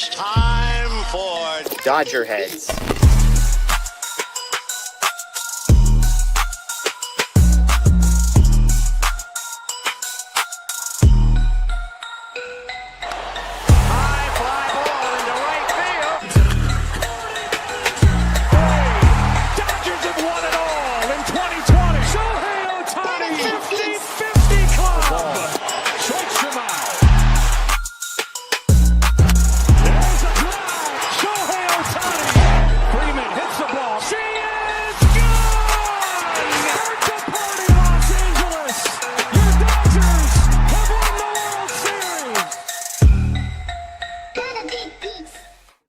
Time for DodgerHeads.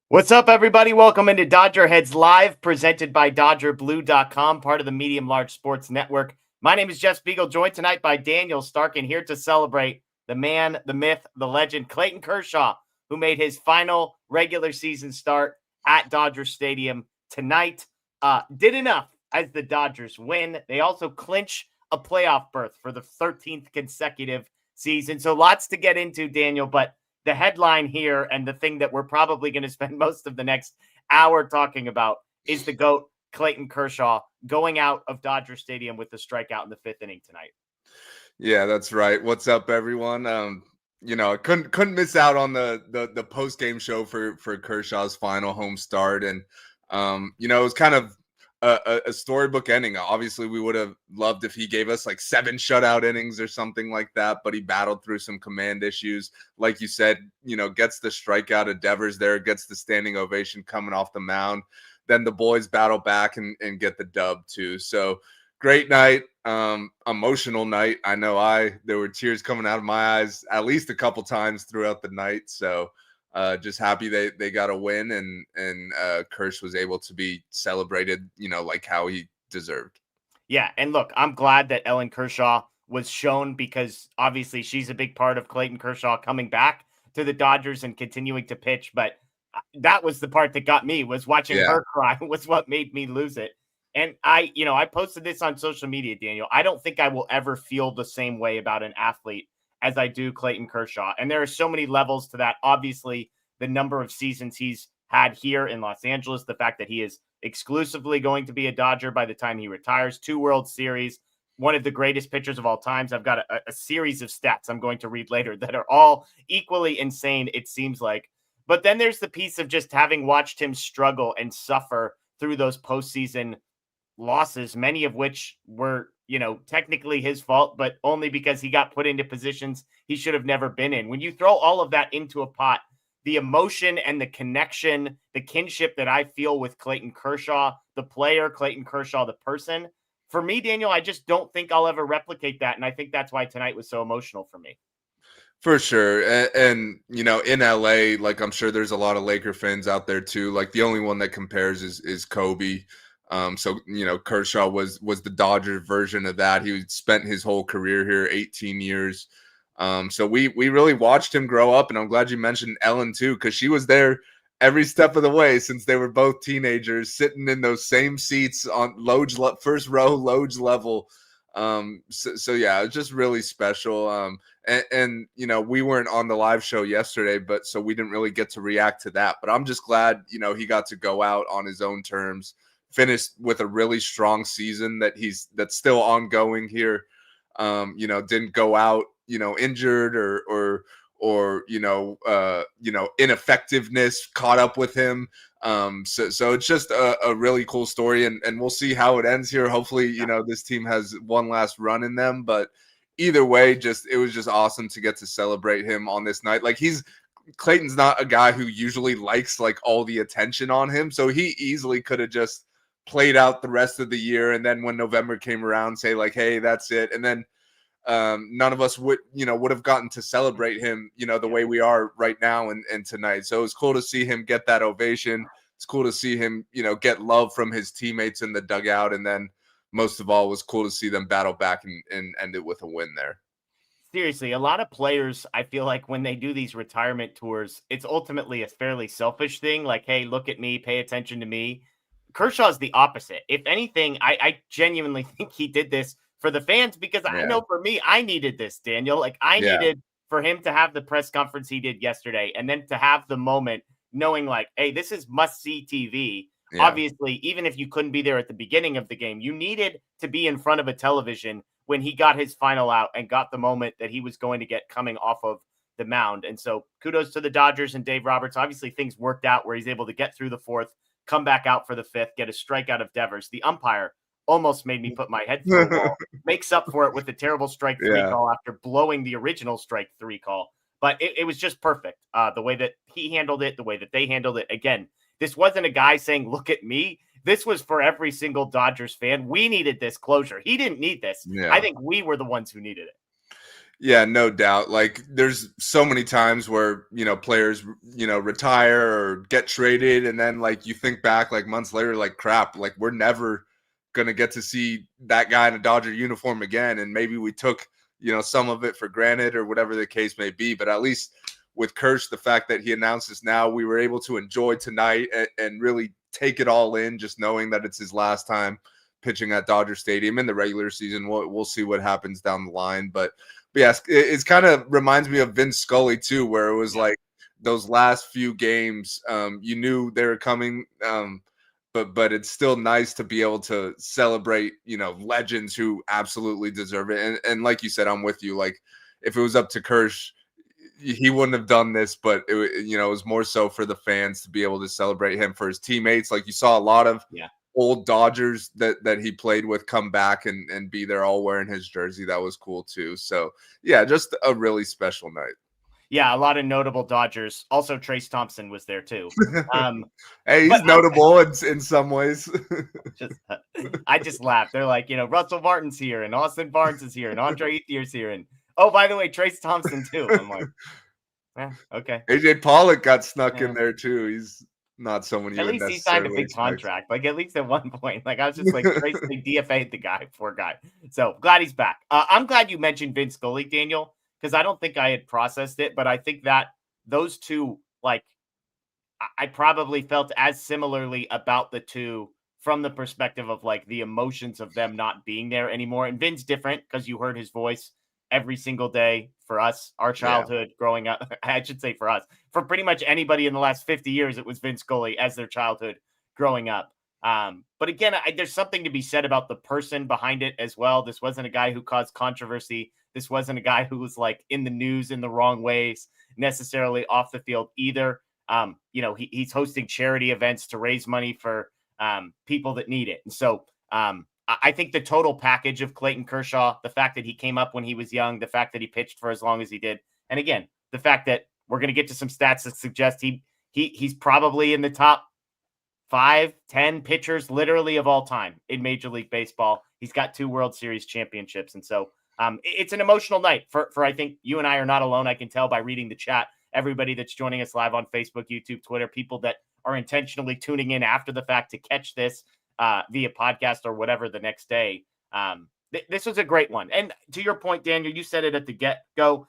What's up, everybody? Welcome into DodgerHeads Live, presented by DodgerBlue.com, part of the Medium Large Sports Network. My name is Jeff Spiegel, joined tonight by Daniel Starkand, here to celebrate the man, the myth, the legend, Clayton Kershaw, who made his final regular season start at Dodger Stadium tonight. Did enough as the Dodgers win. They also clinch a playoff berth for the 13th consecutive season. So lots to get into, Daniel, but the headline here and the thing that we're probably going to spend most of the next hour talking about is the GOAT, Clayton Kershaw, going out of Dodger Stadium with the strikeout in the fifth inning tonight. Yeah, that's right. What's up, everyone? I couldn't miss out on the post-game show for Kershaw's final home start. And, it was kind of a storybook ending. Obviously, we would have loved if he gave us like 7 shutout innings or something like that, but he battled through some command issues. Like you said, gets the strikeout at Devers there, gets the standing ovation coming off the mound. Then the boys battle back and get the dub too. So great night, emotional night. I know there were tears coming out of my eyes at least a couple times throughout the night. So just happy they got a win and Kersh was able to be celebrated, like how he deserved. Yeah, and look, I'm glad that Ellen Kershaw was shown because obviously she's a big part of Clayton Kershaw coming back to the Dodgers and continuing to pitch. But that was the part that got me, was watching her cry was what made me lose it. And I posted this on social media, Daniel. I don't think I will ever feel the same way about an athlete as I do Clayton Kershaw. And there are so many levels to that. Obviously, the number of seasons he's had here in Los Angeles, the fact that he is exclusively going to be a Dodger by the time he retires, 2 World Series, one of the greatest pitchers of all times. I've got a series of stats I'm going to read later that are all equally insane, it seems like. But then there's the piece of just having watched him struggle and suffer through those postseason losses, many of which were, technically his fault, but only because he got put into positions he should have never been in. When you throw all of that into a pot, the emotion and the connection, the kinship that I feel with Clayton Kershaw, the player, Clayton Kershaw, the person, for me, Daniel, I just don't think I'll ever replicate that. And I think that's why tonight was so emotional for me. For sure. And in LA, like, I'm sure there's a lot of Laker fans out there too. Like, the only one that compares is Kobe. So Kershaw was the Dodger version of that. He spent his whole career here, 18 years. So we really watched him grow up, and I'm glad you mentioned Ellen too, because she was there every step of the way since they were both teenagers, sitting in those same seats on first row, Loge level. So yeah, it was just really special. And we weren't on the live show yesterday, so we didn't really get to react to that. But I'm just glad he got to go out on his own terms. Finished with a really strong season that's still ongoing here. Didn't go out, injured or ineffectiveness caught up with him. So it's just a really cool story, and we'll see how it ends here. Hopefully, this team has one last run in them, but either way, it was just awesome to get to celebrate him on this night. Like, Clayton's not a guy who usually likes like all the attention on him, so he easily could have just played out the rest of the year, and then when November came around, say like, hey, that's it. And then none of us would have gotten to celebrate him, the way we are right now and tonight. So it was cool to see him get that ovation. It's cool to see him, get love from his teammates in the dugout. And then most of all, it was cool to see them battle back and end it with a win there. Seriously, a lot of players, I feel like when they do these retirement tours, it's ultimately a fairly selfish thing. Like, hey, look at me, pay attention to me. Kershaw's the opposite. If anything, I genuinely think he did this for the fans, because I know for me, I needed this, Daniel. Like, I needed for him to have the press conference he did yesterday, and then to have the moment knowing like, hey, this is must-see TV. Yeah. Obviously, even if you couldn't be there at the beginning of the game, you needed to be in front of a television when he got his final out and got the moment that he was going to get coming off of the mound. And so kudos to the Dodgers and Dave Roberts. Obviously, things worked out where he's able to get through the fourth, come back out for the fifth, get a strikeout of Devers. The umpire almost made me put my head through a wall. Makes up for it with the terrible strike three call after blowing the original strike three call. But it was just perfect. The way that he handled it, the way that they handled it. Again, this wasn't a guy saying, look at me. This was for every single Dodgers fan. We needed this closure. He didn't need this. Yeah. I think we were the ones who needed it. Yeah, no doubt. Like there's so many times where, players, retire or get traded. And then like you think back like months later, like crap, like we're never going to get to see that guy in a Dodger uniform again. And maybe we took, some of it for granted or whatever the case may be. But at least with Kersh, the fact that he announced this now, we were able to enjoy tonight and really take it all in, just knowing that it's his last time pitching at Dodger Stadium in the regular season. We'll see what happens down the line. But yes, it kind of reminds me of Vince Scully too, where it was like those last few games, you knew they were coming, but it's still nice to be able to celebrate, legends who absolutely deserve it. And like you said, I'm with you. Like if it was up to Kersh, he wouldn't have done this, but it was more so for the fans to be able to celebrate him, for his teammates. Like you saw a lot of old Dodgers that he played with come back and be there all wearing his jersey. That was cool too. So yeah, just a really special night. Yeah, a lot of notable Dodgers. Also, Trace Thompson was there too. Hey, he's notable in some ways. I just laughed. They're like, Russell Martin's here, and Austin Barnes is here, and Andre Ethier's here, and oh, by the way, Trace Thompson too. I'm like, okay. AJ Pollock got snuck in there too. He's not someone you at least he signed a big contract. Like at least at one point, like I was just like, Trace, they DFA'd the guy, poor guy. So glad he's back. I'm glad you mentioned Vince Scully, Daniel, because I don't think I had processed it, but I think that those two, like, I probably felt as similarly about the two from the perspective of like the emotions of them not being there anymore. And Vin's different because you heard his voice every single day for us, our childhood growing up. I should say for us, for pretty much anybody in the last 50 years, it was Vince Scully as their childhood growing up. But again, there's something to be said about the person behind it as well. This wasn't a guy who caused controversy. This wasn't a guy who was like in the news in the wrong ways necessarily off the field either. He's hosting charity events to raise money for people that need it. And so I think the total package of Clayton Kershaw, the fact that he came up when he was young, the fact that he pitched for as long as he did, and again, the fact that we're going to get to some stats that suggest he's probably in the top 5-10 pitchers literally of all time in Major League Baseball. He's got 2 World Series championships. And so it's an emotional night for I think you and I are not alone. I can tell by reading the chat, everybody that's joining us live on Facebook, YouTube, Twitter, people that are intentionally tuning in after the fact to catch this via podcast or whatever the next day. This was a great one. And to your point, Daniel, you said it at the get-go.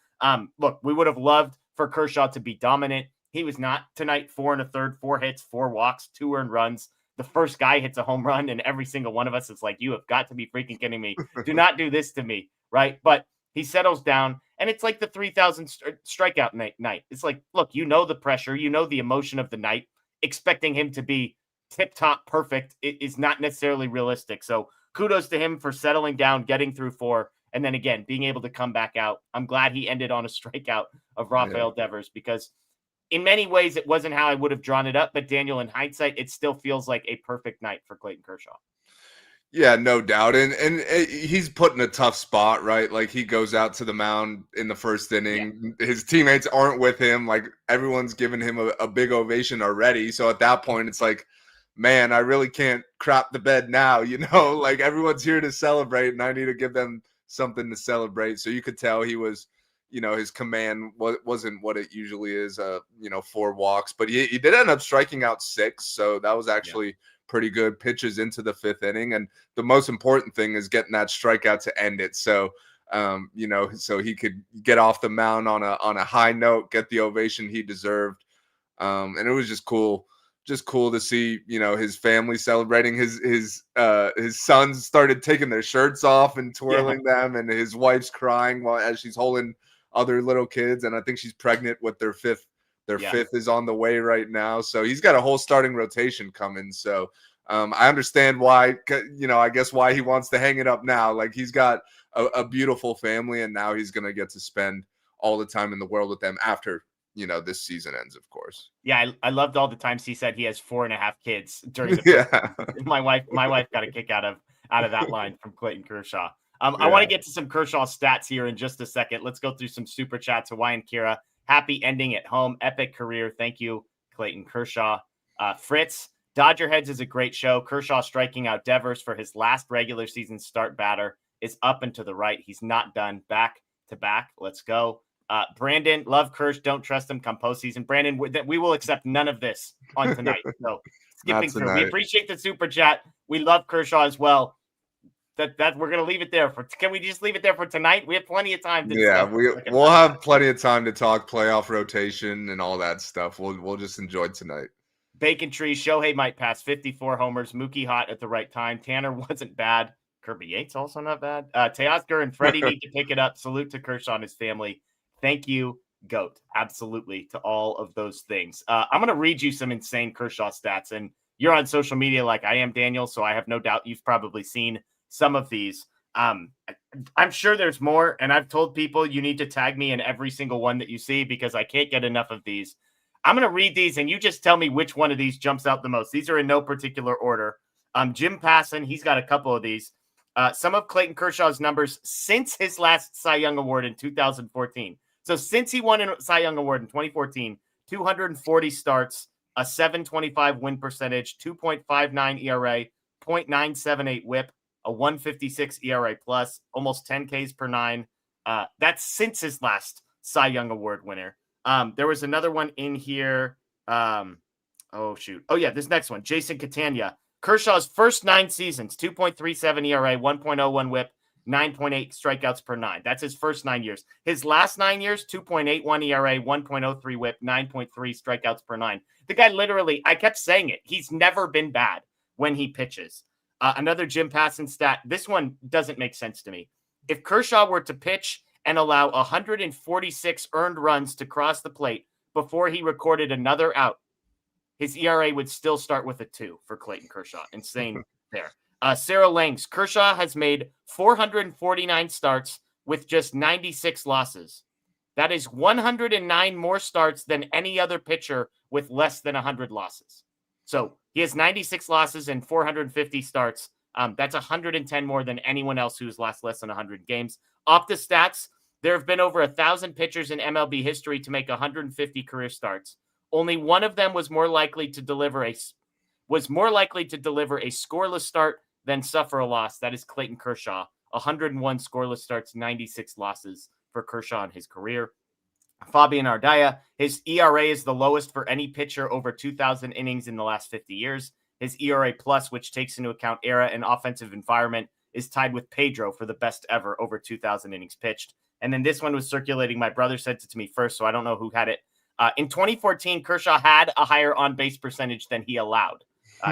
Look, we would have loved for Kershaw to be dominant. He was not tonight. 4 1/3, 4 hits, 4 walks, 2 earned runs. The first guy hits a home run, and every single one of us is like, you have got to be freaking kidding me. Do not do this to me, right? But he settles down, and it's like the 3,000 strikeout night. It's like, look, the pressure, the emotion of the night. Expecting him to be tip-top perfect is not necessarily realistic. So kudos to him for settling down, getting through 4, and then again, being able to come back out. I'm glad he ended on a strikeout of Rafael Devers, because in many ways, it wasn't how I would have drawn it up. But Daniel, in hindsight, it still feels like a perfect night for Clayton Kershaw. Yeah, no doubt. And he's put in a tough spot, right? Like he goes out to the mound in the first inning. Yeah. His teammates aren't with him. Like everyone's given him a big ovation already. So at that point, it's like, man, I really can't crap the bed now. Like everyone's here to celebrate and I need to give them something to celebrate. So you could tell he was, his command wasn't what it usually is, 4 walks, but he did end up striking out 6. So that was actually pretty good. Pitches into the 5th inning. And the most important thing is getting that strikeout to end it. So, so he could get off the mound on a high note, get the ovation he deserved. And it was just cool to see, his family celebrating. His sons started taking their shirts off and twirling them, and his wife's crying as she's holding other little kids. And I think she's pregnant with their 5th Their fifth is on the way right now. So he's got a whole starting rotation coming. So I understand why, I guess why he wants to hang it up now. Like, he's got a beautiful family, and now he's going to get to spend all the time in the world with them after, this season ends, of course. Yeah, I loved all the times he said he has 4.5 kids during the my wife got a kick out of that line from Clayton Kershaw. I want to get to some Kershaw stats here in just a second. Let's go through some super chats. Hawaiian Kira, happy ending at home, epic career. Thank you, Clayton Kershaw. Fritz, DodgerHeads is a great show. Kershaw striking out Devers for his last regular season start batter is up and to the right. He's not done. Back to back. Let's go. Brandon, love Kersh. Don't trust him come postseason. Brandon, we will accept none of this on tonight. So skipping through. We appreciate the super chat. We love Kershaw as well. That we're gonna leave it there for. Can we just leave it there for tonight? We have plenty of time. We'll have plenty of time to talk playoff rotation and all that stuff. We'll just enjoy tonight. Bacon Tree, Shohei might pass 54 homers. Mookie hot at the right time. Tanner wasn't bad. Kirby Yates also not bad. Teoscar and Freddie need to pick it up. Salute to Kershaw and his family. Thank you, GOAT. Absolutely to all of those things. I'm going to read you some insane Kershaw stats, and you're on social media like I am, Daniel, so I have no doubt you've probably seen some of these. I'm sure there's more, and I've told people you need to tag me in every single one that you see because I can't get enough of these. I'm going to read these, and you just tell me which one of these jumps out the most. These are in no particular order. Jim Passon, he's got a couple of these. Some of Clayton Kershaw's numbers since his last Cy Young Award in 2014. So since he won a Cy Young Award in 2014, 240 starts, a 7.25 win percentage, 2.59 ERA, 0.978 WHIP, a 156 ERA plus, almost 10 Ks per nine. That's since his last Cy Young Award winner. There was another one in here. This next one, Jason Catania. Kershaw's first 9 seasons, 2.37 ERA, 1.01 WHIP, 9.8 strikeouts per 9. That's his first 9 years. His last 9 years, 2.81 ERA, 1.03 WHIP, 9.3 strikeouts per 9. The guy literally, I kept saying it, he's never been bad when he pitches. Another Jim Passon stat. This one doesn't make sense to me. If Kershaw were to pitch and allow 146 earned runs to cross the plate before he recorded another out, his ERA would still start with a 2 for Clayton Kershaw. Insane there. Sarah Langs, Kershaw has made 449 starts with just 96 losses. That is 109 more starts than any other pitcher with less than 100 losses. So he has 96 losses and 450 starts. That's 110 more than anyone else who's lost less than 100 games. Off the stats, there have been over 1,000 pitchers in MLB history to make 150 career starts. Only one of them was more likely to deliver a scoreless start than suffer a loss. That is Clayton Kershaw. 101 scoreless starts, 96 losses for Kershaw in his career. Fabian Ardaya, his ERA is the lowest for any pitcher over 2,000 innings in the last 50 years. His ERA plus, which takes into account era and offensive environment, is tied with Pedro for the best ever over 2,000 innings pitched. And then this one was circulating. My brother sent it to me first, so I don't know who had it. In 2014, Kershaw had a higher on-base percentage than he allowed.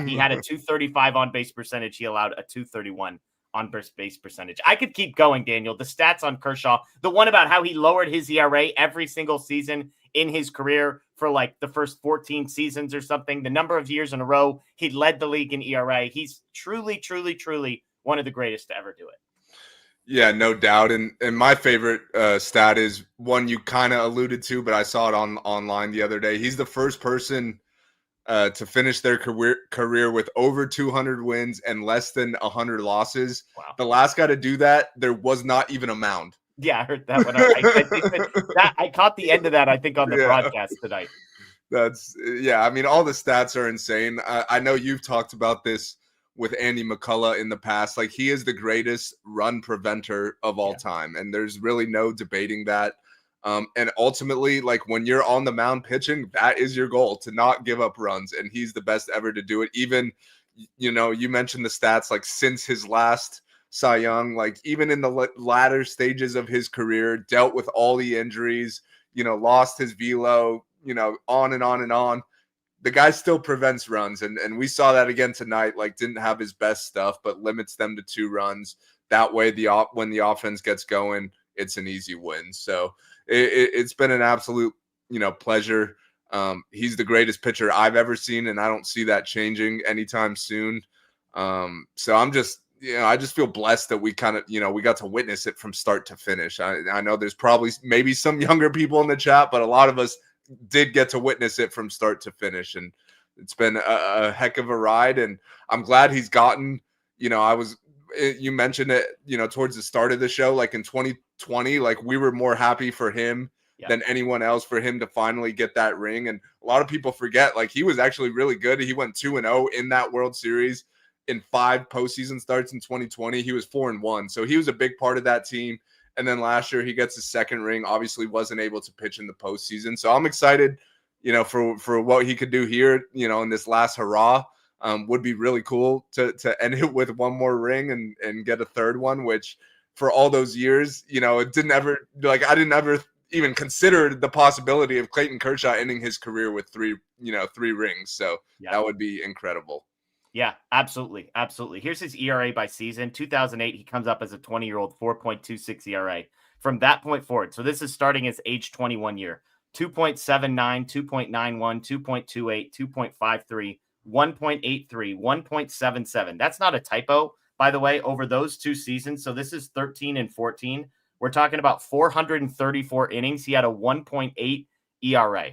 He had a 235 on-base percentage. He allowed a 231 on-base percentage. I could keep going, Daniel. The stats on Kershaw, the one about how he lowered his ERA every single season in his career for like the first 14 seasons or something, the number of years in a row he led the league in ERA. He's truly, truly, truly one of the greatest to ever do it. Yeah, no doubt. And my favorite stat is one you kind of alluded to, but I saw it online the other day. He's the first person to finish their career with over 200 wins and less than 100 losses. Wow. The last guy to do that, there was not even a mound. Yeah, I heard that one. I caught the end of that, I think, on the broadcast tonight. I mean, all the stats are insane. I know you've talked about this with Andy McCullough in the past. Like, he is the greatest run preventer of all time, and there's really no debating that. And ultimately, like, when you're on the mound pitching, that is your goal, to not give up runs, and he's the best ever to do it. Even, you mentioned the stats, like, since his last Cy Young, like, even in the latter stages of his career, dealt with all the injuries, lost his velo, on and on and on. The guy still prevents runs, and we saw that again tonight. Like, didn't have his best stuff, but limits them to 2 runs. That way, when the offense gets going, it's an easy win. So it's been an absolute, pleasure He's the greatest pitcher I've ever seen, and I don't see that changing anytime soon. So I'm just, I just feel blessed that we kind of, we got to witness it from start to finish. I know there's probably maybe some younger people in the chat, but a lot of us did get to witness it from start to finish. And it's been a heck of a ride. And I'm glad he's gotten, you mentioned it, towards the start of the show, like in 2020, like we were more happy for him than anyone else for him to finally get that ring. And a lot of people forget, like he was actually really good. He went 2-0 in that World Series in 5 postseason starts in 2020. He was 4-1. So he was a big part of that team. And then last year he gets his second ring, obviously wasn't able to pitch in the postseason. So I'm excited, for what he could do here, in this last hurrah. Would be really cool to end it with one more ring and get a third one, which for all those years, it didn't ever, like I didn't ever even consider the possibility of Clayton Kershaw ending his career with 3 rings. So that would be incredible. Yeah, absolutely. Absolutely. Here's his ERA by season. 2008, he comes up as a 20-year-old, 4.26 ERA. From that point forward, so this is starting his age 21 year, 2.79, 2.91, 2.28, 2.53, 1.83, 1.77. That's not a typo, by the way, over those 2 seasons. So this is 13 and 14. We're talking about 434 innings. He had a 1.8 ERA.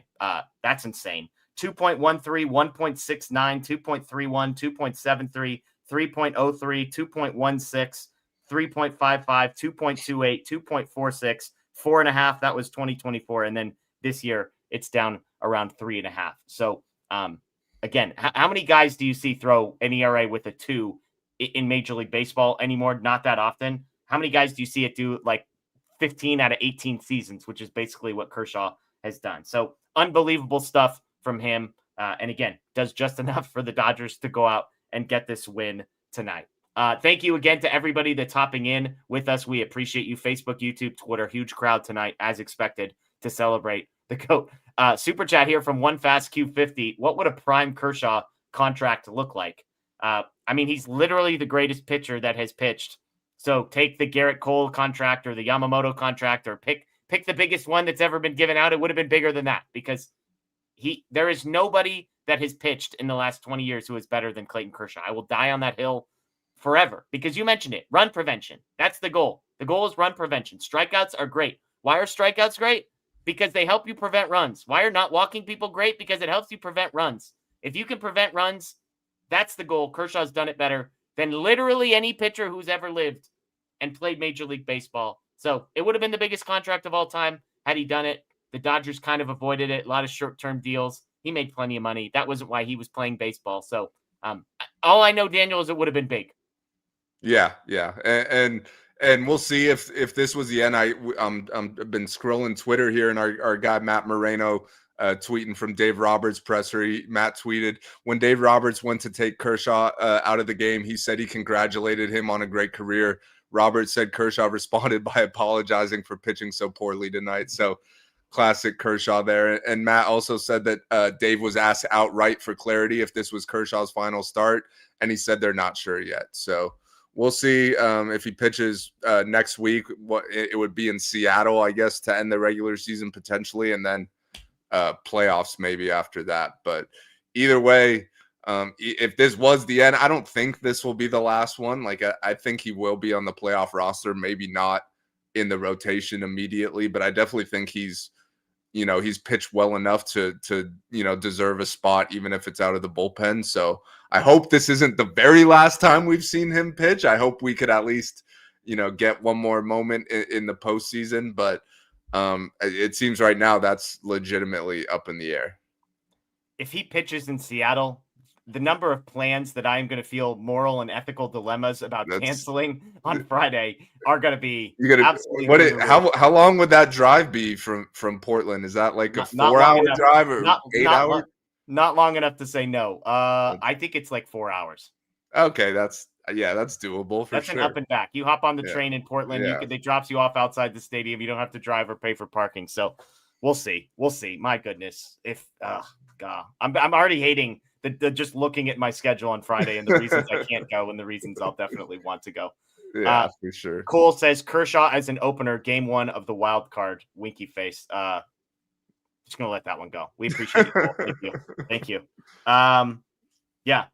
That's insane. 2.13, 1.69, 2.31, 2.73, 3.03, 2.16, 3.55, 2.28, 2.46, 4.5. That was 2024. And then this year it's down around 3.5. So, again, how many guys do you see throw an ERA with a 2 in Major League Baseball anymore? Not that often. How many guys do you see it do like 15 out of 18 seasons, which is basically what Kershaw has done? So unbelievable stuff from him. And again, does just enough for the Dodgers to go out and get this win tonight. Thank you again to everybody that's hopping in with us. We appreciate you. Facebook, YouTube, Twitter, huge crowd tonight, as expected, to celebrate the GOAT. Super chat here from One Fast Q50. What would a prime Kershaw contract look like? He's literally the greatest pitcher that has pitched. So take the Garrett Cole contract or the Yamamoto contract, or pick the biggest one that's ever been given out. It would have been bigger than that, because there is nobody that has pitched in the last 20 years who is better than Clayton Kershaw. I will die on that hill forever, because you mentioned it. Run prevention. That's the goal. The goal is run prevention. Strikeouts are great. Why are strikeouts great? Because they help you prevent runs. Why are not walking people great? Because it helps you prevent runs. If you can prevent runs, that's the goal. Kershaw's done it better than literally any pitcher who's ever lived and played Major League Baseball. So it would have been the biggest contract of all time had he done it. The Dodgers kind of avoided it. A lot of short-term deals. He made plenty of money. That wasn't why he was playing baseball. So all I know, Daniel, is it would have been big. Yeah. And we'll see if this was the end. I've been scrolling Twitter here, and our guy Matt Moreno tweeting from Dave Roberts' presser. Matt tweeted, when Dave Roberts went to take Kershaw out of the game, he said he congratulated him on a great career. Roberts said Kershaw responded by apologizing for pitching so poorly tonight. So classic Kershaw there. And Matt also said that Dave was asked outright for clarity if this was Kershaw's final start, and he said they're not sure yet. So we'll see if he pitches next week. What it would be in Seattle, I guess, to end the regular season potentially, and then playoffs maybe after that. But either way, if this was the end, I don't think this will be the last one. Like I think he will be on the playoff roster, maybe not in the rotation immediately, but I definitely think he's pitched well enough to deserve a spot, even if it's out of the bullpen. So I hope this isn't the very last time we've seen him pitch. I hope we could at least, get one more moment in the postseason. But it seems right now that's legitimately up in the air. If he pitches in Seattle, the number of plans that I'm going to feel moral and ethical dilemmas about canceling on Friday are going to be absolutely. How long would that drive be from Portland? Is that like a 4-hour drive or 8 hours? Not long enough to say no. I think it's like 4 hours. Okay, that's doable for sure. That's an up and back. You hop on the train in Portland. They drops you off outside the stadium. You don't have to drive or pay for parking. So we'll see. My goodness, God, I'm already hating the just looking at my schedule on Friday and the reasons I can't go and the reasons I'll definitely want to go. Yeah, for sure. Cole says Kershaw as an opener, game 1 of the wild card. Winky face. Just going to let that one go. We appreciate you, Cole. Thank you. Thank you. Yeah.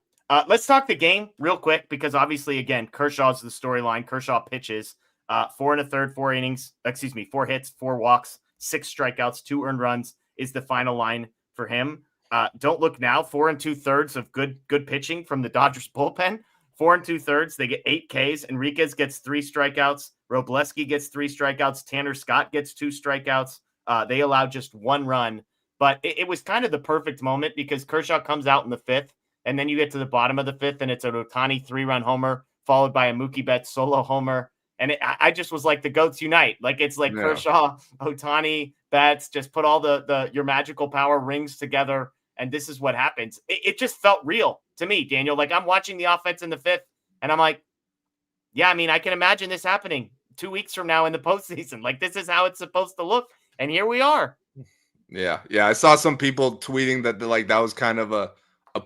Let's talk the game real quick because obviously, again, Kershaw's the storyline. Kershaw pitches 4 1/3, 4 innings. 4 hits, 4 walks, 6 strikeouts, 2 earned runs is the final line for him. Don't look now. 4 2/3 of good pitching from the Dodgers bullpen. 4 2/3. They get 8 Ks. Enriquez gets 3 strikeouts. Robleski gets 3 strikeouts. Tanner Scott gets 2 strikeouts. They allowed just 1 run. But it was kind of the perfect moment because Kershaw comes out in the 5th. And then you get to the bottom of the 5th, and it's an Ohtani 3-run homer, followed by a Mookie Betts solo homer. And I just was like, the GOATs unite. Like, it's like Kershaw, Ohtani, Betts, just put all your magical power rings together, and this is what happens. It just felt real to me, Daniel. Like, I'm watching the offense in the 5th, and I'm like, yeah, I mean, I can imagine this happening 2 weeks from now in the postseason. Like, this is how it's supposed to look, and here we are. Yeah. I saw some people tweeting that that was kind of a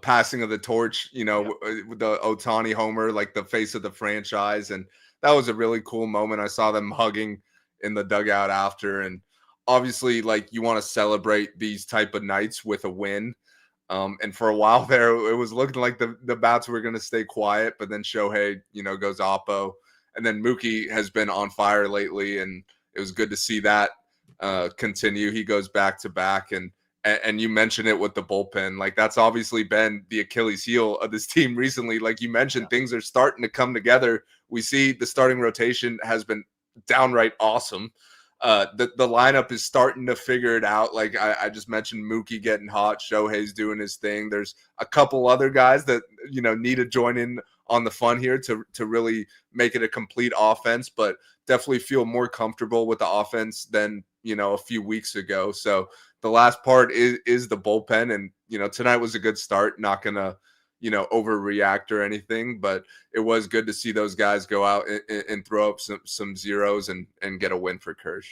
passing of the torch, with the Ohtani homer, like the face of the franchise. And that was a really cool moment. I saw them hugging in the dugout after. And obviously, like, you want to celebrate these type of nights with a win. And for a while there, it was looking like the bats were going to stay quiet, but then Shohei, goes oppo. And then Mookie has been on fire lately. And it was good to see that continue. He goes back to back, and you mentioned it with the bullpen. Like, that's obviously been the Achilles heel of this team recently. Like you mentioned, things are starting to come together. We see the starting rotation has been downright awesome. The lineup is starting to figure it out. Like I just mentioned, Mookie getting hot, Shohei's doing his thing. There's a couple other guys that need to join in on the fun here to really make it a complete offense, but definitely feel more comfortable with the offense than a few weeks ago. So the last part is the bullpen, and tonight was a good start. Not gonna overreact or anything, but it was good to see those guys go out and throw up some zeros and get a win for Kersh.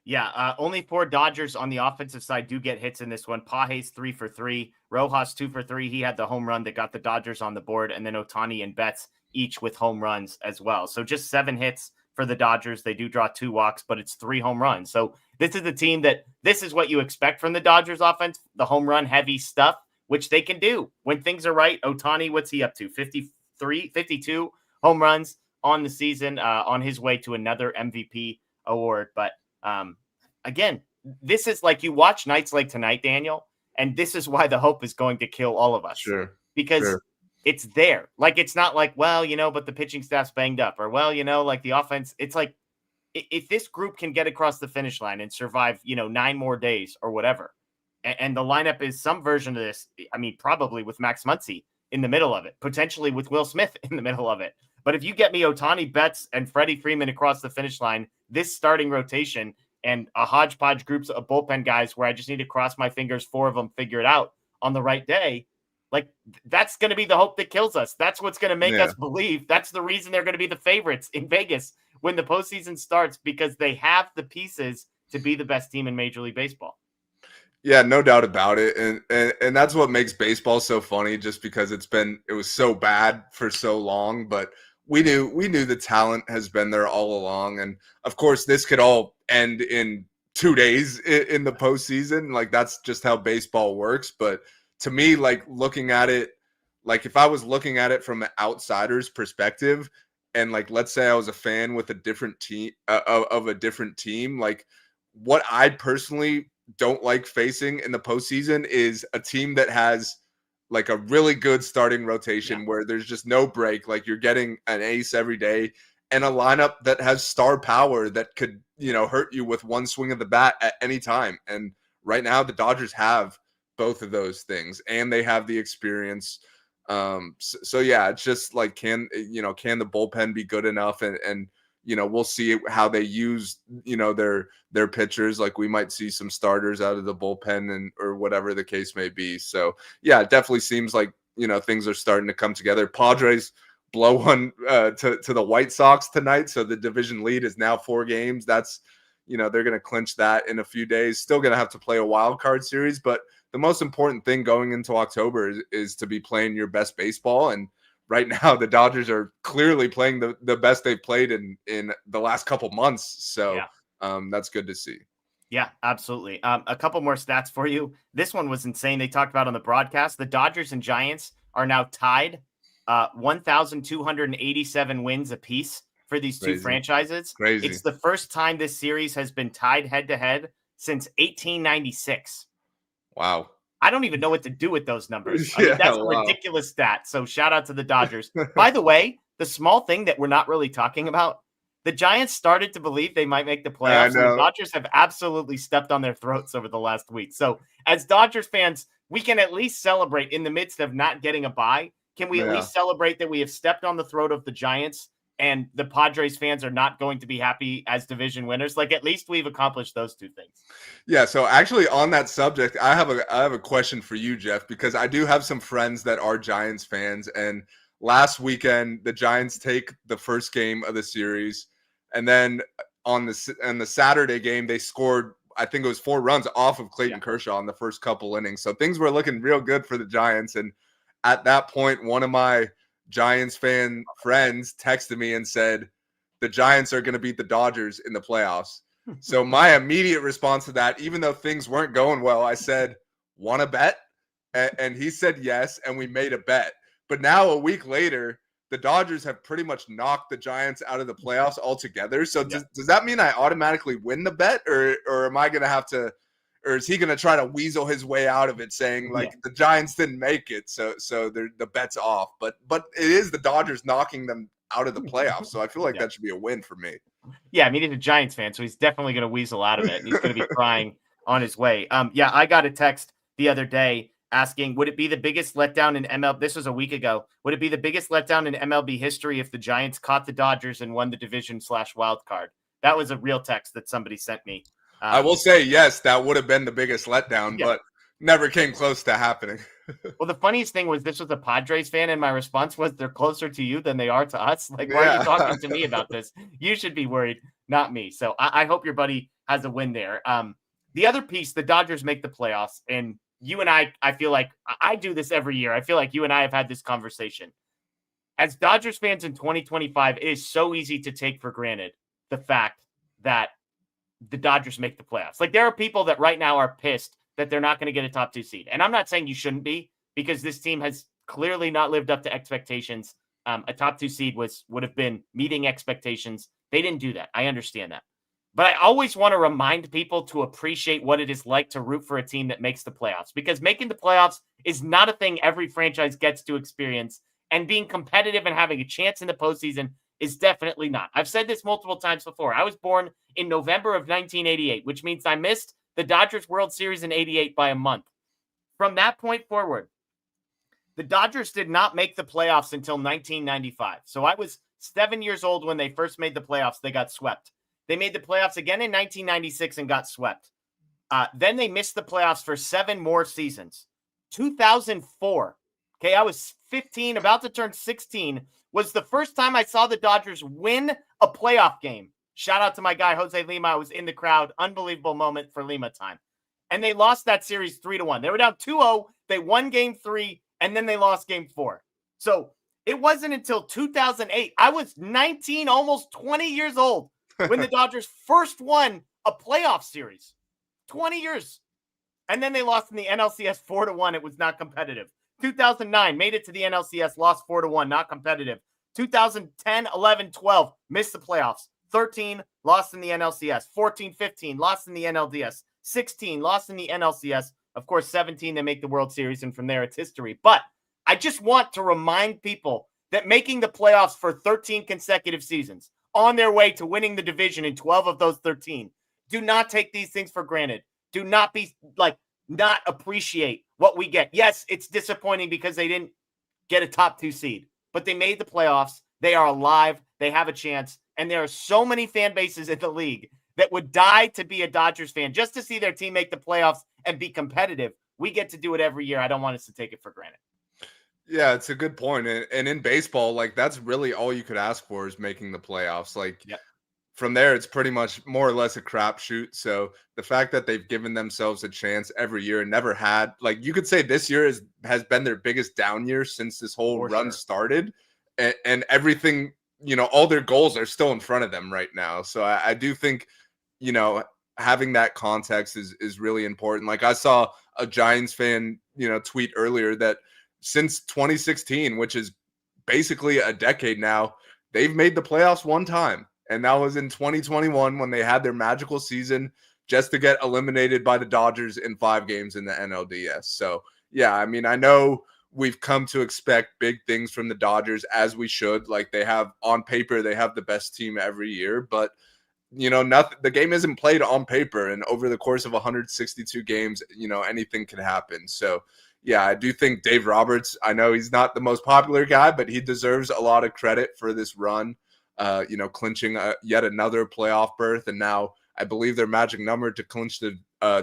Yeah, only 4 Dodgers on the offensive side do get hits in this one. Page's 3 for 3, Rojas 2 for 3. He had the home run that got the Dodgers on the board, and then Ohtani and Betts each with home runs as well. So just 7 hits for the Dodgers. They do draw 2 walks, but it's 3 home runs. So this is the team this is what you expect from the Dodgers offense, the home run heavy stuff, which they can do when things are right. Ohtani, what's he up to? 52 home runs on the season, on his way to another MVP award. But again, this is like, you watch nights like tonight, Daniel, and this is why the hope is going to kill all of us. Sure. Because it's there. Like, it's not like, well, but the pitching staff's banged up, or, well, like the offense. It's like, if this group can get across the finish line and survive, 9 more days or whatever, and the lineup is some version of this, I mean, probably with Max Muncy in the middle of it, potentially with Will Smith in the middle of it. But if you get me Ohtani, Betts, and Freddie Freeman across the finish line, this starting rotation and a hodgepodge groups of bullpen guys where I just need to cross my fingers, 4 of them figure it out on the right day, like, that's going to be the hope that kills us. That's what's going to make us believe. That's the reason they're going to be the favorites in Vegas when the postseason starts, because they have the pieces to be the best team in Major League Baseball. Yeah, no doubt about it. And that's what makes baseball so funny, just because it was so bad for so long, but we knew the talent has been there all along. And of course, this could all end in 2 days in the postseason. Like, that's just how baseball works. But to me, like, looking at it, like, if I was looking at it from an outsider's perspective, and, like, let's say I was a fan with a different team of a different team, like, what I personally don't like facing in the postseason is a team that has, like, a really good starting rotation where there's just no break. Like, you're getting an ace every day, and a lineup that has star power that could, hurt you with one swing of the bat at any time. And right now the Dodgers have both of those things, and they have the experience. So yeah, it's just like, can the bullpen be good enough? And we'll see how they use, their pitchers. Like, we might see some starters out of the bullpen or whatever the case may be. So yeah, it definitely seems like, things are starting to come together. Padres blow one to the White Sox tonight. So the division lead is now 4 games. That's, they're going to clinch that in a few days. Still going to have to play a wild card series, but the most important thing going into October is to be playing your best baseball. And right now the Dodgers are clearly playing the best they've played in the last couple months. So that's good to see. Yeah, absolutely. A couple more stats for you. This one was insane. They talked about on the broadcast. The Dodgers and Giants are now tied 1,287 wins apiece for these two Crazy. franchises. Crazy. It's the first time this series has been tied head-to-head since 1896. Wow. I don't even know what to do with those numbers. I Yeah, mean, that's a wow. ridiculous stat. So shout out to the Dodgers. By the way, the small thing that we're not really talking about, the Giants started to believe they might make the I playoffs, and the know. Dodgers have absolutely stepped on their throats over the last week. So as Dodgers fans, we can at least celebrate in the midst of not getting a bye. Can we at Yeah. least celebrate that we have stepped on the throat of the Giants, and the Padres fans are not going to be happy as division winners? Like, at least we've accomplished those two things. Yeah, so actually on that subject, I have a question for you, Jeff, because I do have some friends that are Giants fans, and last weekend the Giants take the first game of the series, and then on the Saturday game they scored, I think it was 4 runs off of Clayton Kershaw in the first couple innings. So things were looking real good for the Giants, and at that point one of my Giants fan friends texted me and said the Giants are going to beat the Dodgers in the playoffs. So my immediate response to that, even though things weren't going well, I said, "Want to bet?" And he said yes, and we made a bet. But now a week later, the Dodgers have pretty much knocked the Giants out of the playoffs altogether. So does that mean I automatically win the bet, or am I going to have to, or is he going to try to weasel his way out of it, saying like the Giants didn't make it, so the bet's off? But it is the Dodgers knocking them out of the playoffs, so I feel like that should be a win for me. Yeah, I mean, he's a Giants fan, so he's definitely going to weasel out of it, and he's going to be crying on his way. Yeah, I got a text the other day asking, would it be the biggest letdown in MLB? This was a week ago. Would it be the biggest letdown in MLB history if the Giants caught the Dodgers and won the division/wild card? That was a real text that somebody sent me. I will say, yes, that would have been the biggest letdown, but never came close to happening. Well, the funniest thing was this was a Padres fan, and my response was, they're closer to you than they are to us. Like, why are you talking to me about this? You should be worried, not me. So I hope your buddy has a win there. The other piece, the Dodgers make the playoffs, and you and I feel like I do this every year. I feel like you and I have had this conversation. As Dodgers fans in 2025, it is so easy to take for granted the fact that the Dodgers make the playoffs. Like, there are people that right now are pissed that they're not going to get a top 2 seed. And I'm not saying you shouldn't be, because this team has clearly not lived up to expectations. A top 2 seed would have been meeting expectations. They didn't do that. I understand that. But I always want to remind people to appreciate what it is like to root for a team that makes the playoffs, because making the playoffs is not a thing every franchise gets to experience. And being competitive and having a chance in the postseason is definitely not. I've said this multiple times before. I was born in November of 1988, which means I missed the Dodgers World Series in 88 by a month. From that point forward, the Dodgers did not make the playoffs until 1995. So I was 7 years old when they first made the playoffs. They got swept. They made the playoffs again in 1996 and got swept. Then they missed the playoffs for 7 more seasons. 2004, okay, I was 15, about to turn 16, was the first time I saw the Dodgers win a playoff game. Shout out to my guy, Jose Lima. I was in the crowd. Unbelievable moment for Lima time. And they lost that series 3-1. They were down 2-0. They won game 3, and then they lost game 4. So it wasn't until 2008. I was 19, almost 20 years old when the Dodgers first won a playoff series. 20 years. And then they lost in the NLCS 4-1. It was not competitive. 2009, made it to the NLCS, lost 4-1, not competitive. 2010, 11, 12, missed the playoffs. 13, lost in the NLCS. 14, 15, lost in the NLDS. 16, lost in the NLCS. Of course, 17, they make the World Series, and from there, it's history. But I just want to remind people that making the playoffs for 13 consecutive seasons, on their way to winning the division in 12 of those 13, do not take these things for granted. Do not be not appreciate what we get. Yes, it's disappointing because they didn't get a top 2 seed, but they made the playoffs. They are alive. They have a chance. And there are so many fan bases in the league that would die to be a Dodgers fan just to see their team make the playoffs and be competitive. We get to do it every year. I don't want us to take it for granted. Yeah, it's a good point. And in baseball, like, that's really all you could ask for is making the playoffs. Like, from there, it's pretty much more or less a crapshoot. So the fact that they've given themselves a chance every year and never had, like, you could say this year has been their biggest down year since this whole run started. And everything, all their goals are still in front of them right now. So I do think, having that context is really important. Like I saw a Giants fan, tweet earlier that since 2016, which is basically a decade now, they've made the playoffs one time. And that was in 2021 when they had their magical season just to get eliminated by the Dodgers in 5 games in the NLDS. So, yeah, I mean, I know we've come to expect big things from the Dodgers, as we should. Like they have on paper, they have the best team every year, but nothing, the game isn't played on paper, and over the course of 162 games, anything can happen. So yeah, I do think Dave Roberts, I know he's not the most popular guy, but he deserves a lot of credit for this run, clinching yet another playoff berth. And now I believe their magic number to clinch the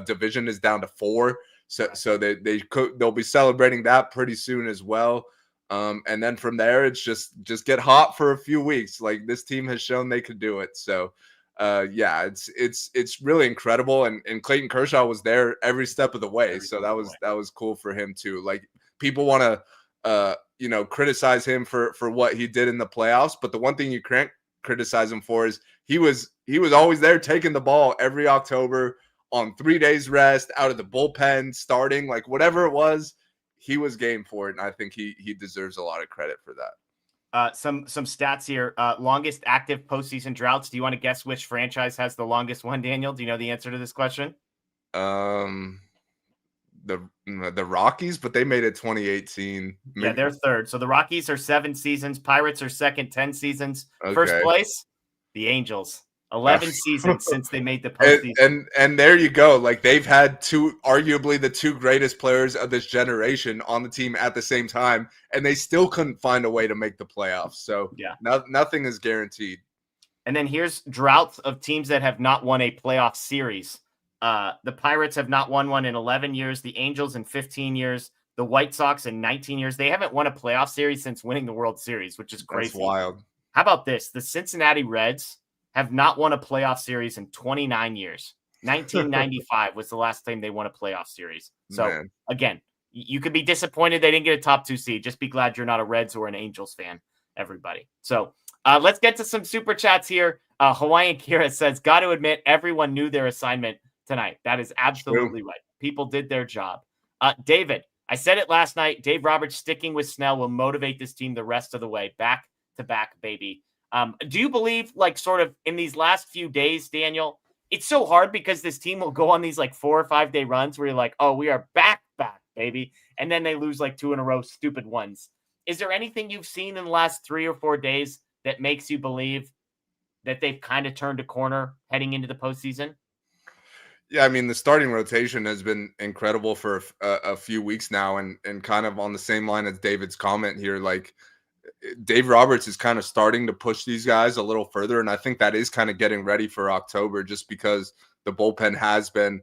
division is down to 4. So they'll be celebrating that pretty soon as well. And then from there, it's just get hot for a few weeks. Like this team has shown they could do it. So yeah, it's really incredible. And Clayton Kershaw was there every step of the way. So that was cool for him too. Like people want to criticize him for what he did in the playoffs, but the one thing you can't criticize him for is he was always there taking the ball every October on 3 days rest, out of the bullpen, starting, like whatever it was, he was game for it. And I think he deserves a lot of credit for that. Some stats here. Longest active postseason droughts. Do you want to guess which franchise has the longest one, Daniel? Do you know the answer to this question? The Rockies, but they made it 2018. Maybe. Yeah, they're third. So the Rockies are 7 seasons. Pirates are second, 10 seasons. Okay. First place, the Angels. 11 seasons since they made the postseason. And there you go. Like they've had arguably the 2 greatest players of this generation on the team at the same time, and they still couldn't find a way to make the playoffs. So yeah, nothing is guaranteed. And then here's droughts of teams that have not won a playoff series. The Pirates have not won one in 11 years. The Angels in 15 years. The White Sox in 19 years. They haven't won a playoff series since winning the World Series, which is crazy. That's wild. How about this? The Cincinnati Reds have not won a playoff series in 29 years. 1995 was the last time they won a playoff series. So, Again, you could be disappointed they didn't get a top 2 seed. Just be glad you're not a Reds or an Angels fan, everybody. So, let's get to some super chats here. Hawaiian Kira says, got to admit, everyone knew their assignment tonight. That is absolutely right. People did their job. David, I said it last night. Dave Roberts sticking with Snell will motivate this team the rest of the way. Back to back, baby. Do you believe, like, sort of in these last few days, Daniel, it's so hard because this team will go on these like 4 or 5 day runs where you're like, oh, we are back, baby. And then they lose like 2 in a row, stupid ones. Is there anything you've seen in the last 3 or 4 days that makes you believe that they've kind of turned a corner heading into the postseason? Yeah, I mean, the starting rotation has been incredible for a few weeks now, and kind of on the same line as David's comment here, like, Dave Roberts is kind of starting to push these guys a little further, and I think that is kind of getting ready for October just because the bullpen has been,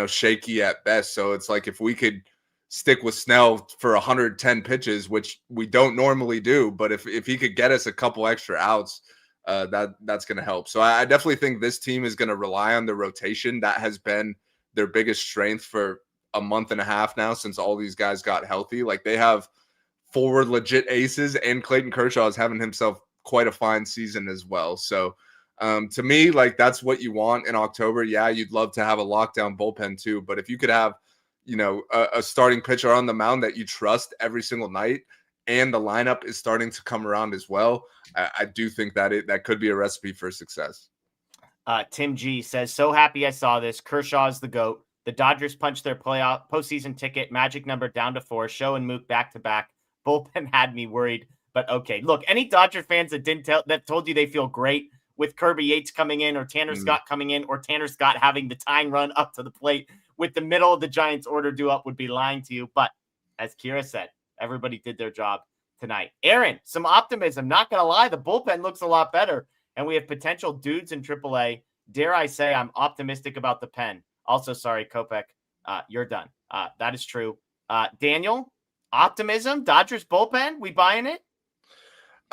shaky at best. So it's like if we could stick with Snell for 110 pitches, which we don't normally do, but if he could get us a couple extra outs, that's going to help. So I definitely think this team is going to rely on the rotation. That has been their biggest strength for a month and a half now since all these guys got healthy. Like they have 4 legit aces, and Clayton Kershaw is having himself quite a fine season as well. So to me, like that's what you want in October. Yeah, you'd love to have a lockdown bullpen too, but if you could have, a starting pitcher on the mound that you trust every single night, and the lineup is starting to come around as well, I do think that that could be a recipe for success. Tim G says, so happy I saw this. Kershaw is the GOAT. The Dodgers punched their postseason ticket, magic number down to 4, Show and Mook back to back. Bullpen had me worried, but okay. Look, any Dodger fans that told you they feel great with Kirby Yates coming in or Tanner Scott coming in or Tanner Scott having the tying run up to the plate with the middle of the Giants order due up would be lying to you. But as Kira said, everybody did their job tonight. Aaron, some optimism. Not going to lie, the bullpen looks a lot better, and we have potential dudes in AAA. Dare I say I'm optimistic about the pen. Also, sorry, Kopech, you're done. That is true. Daniel, optimism, Dodgers bullpen, we buying it?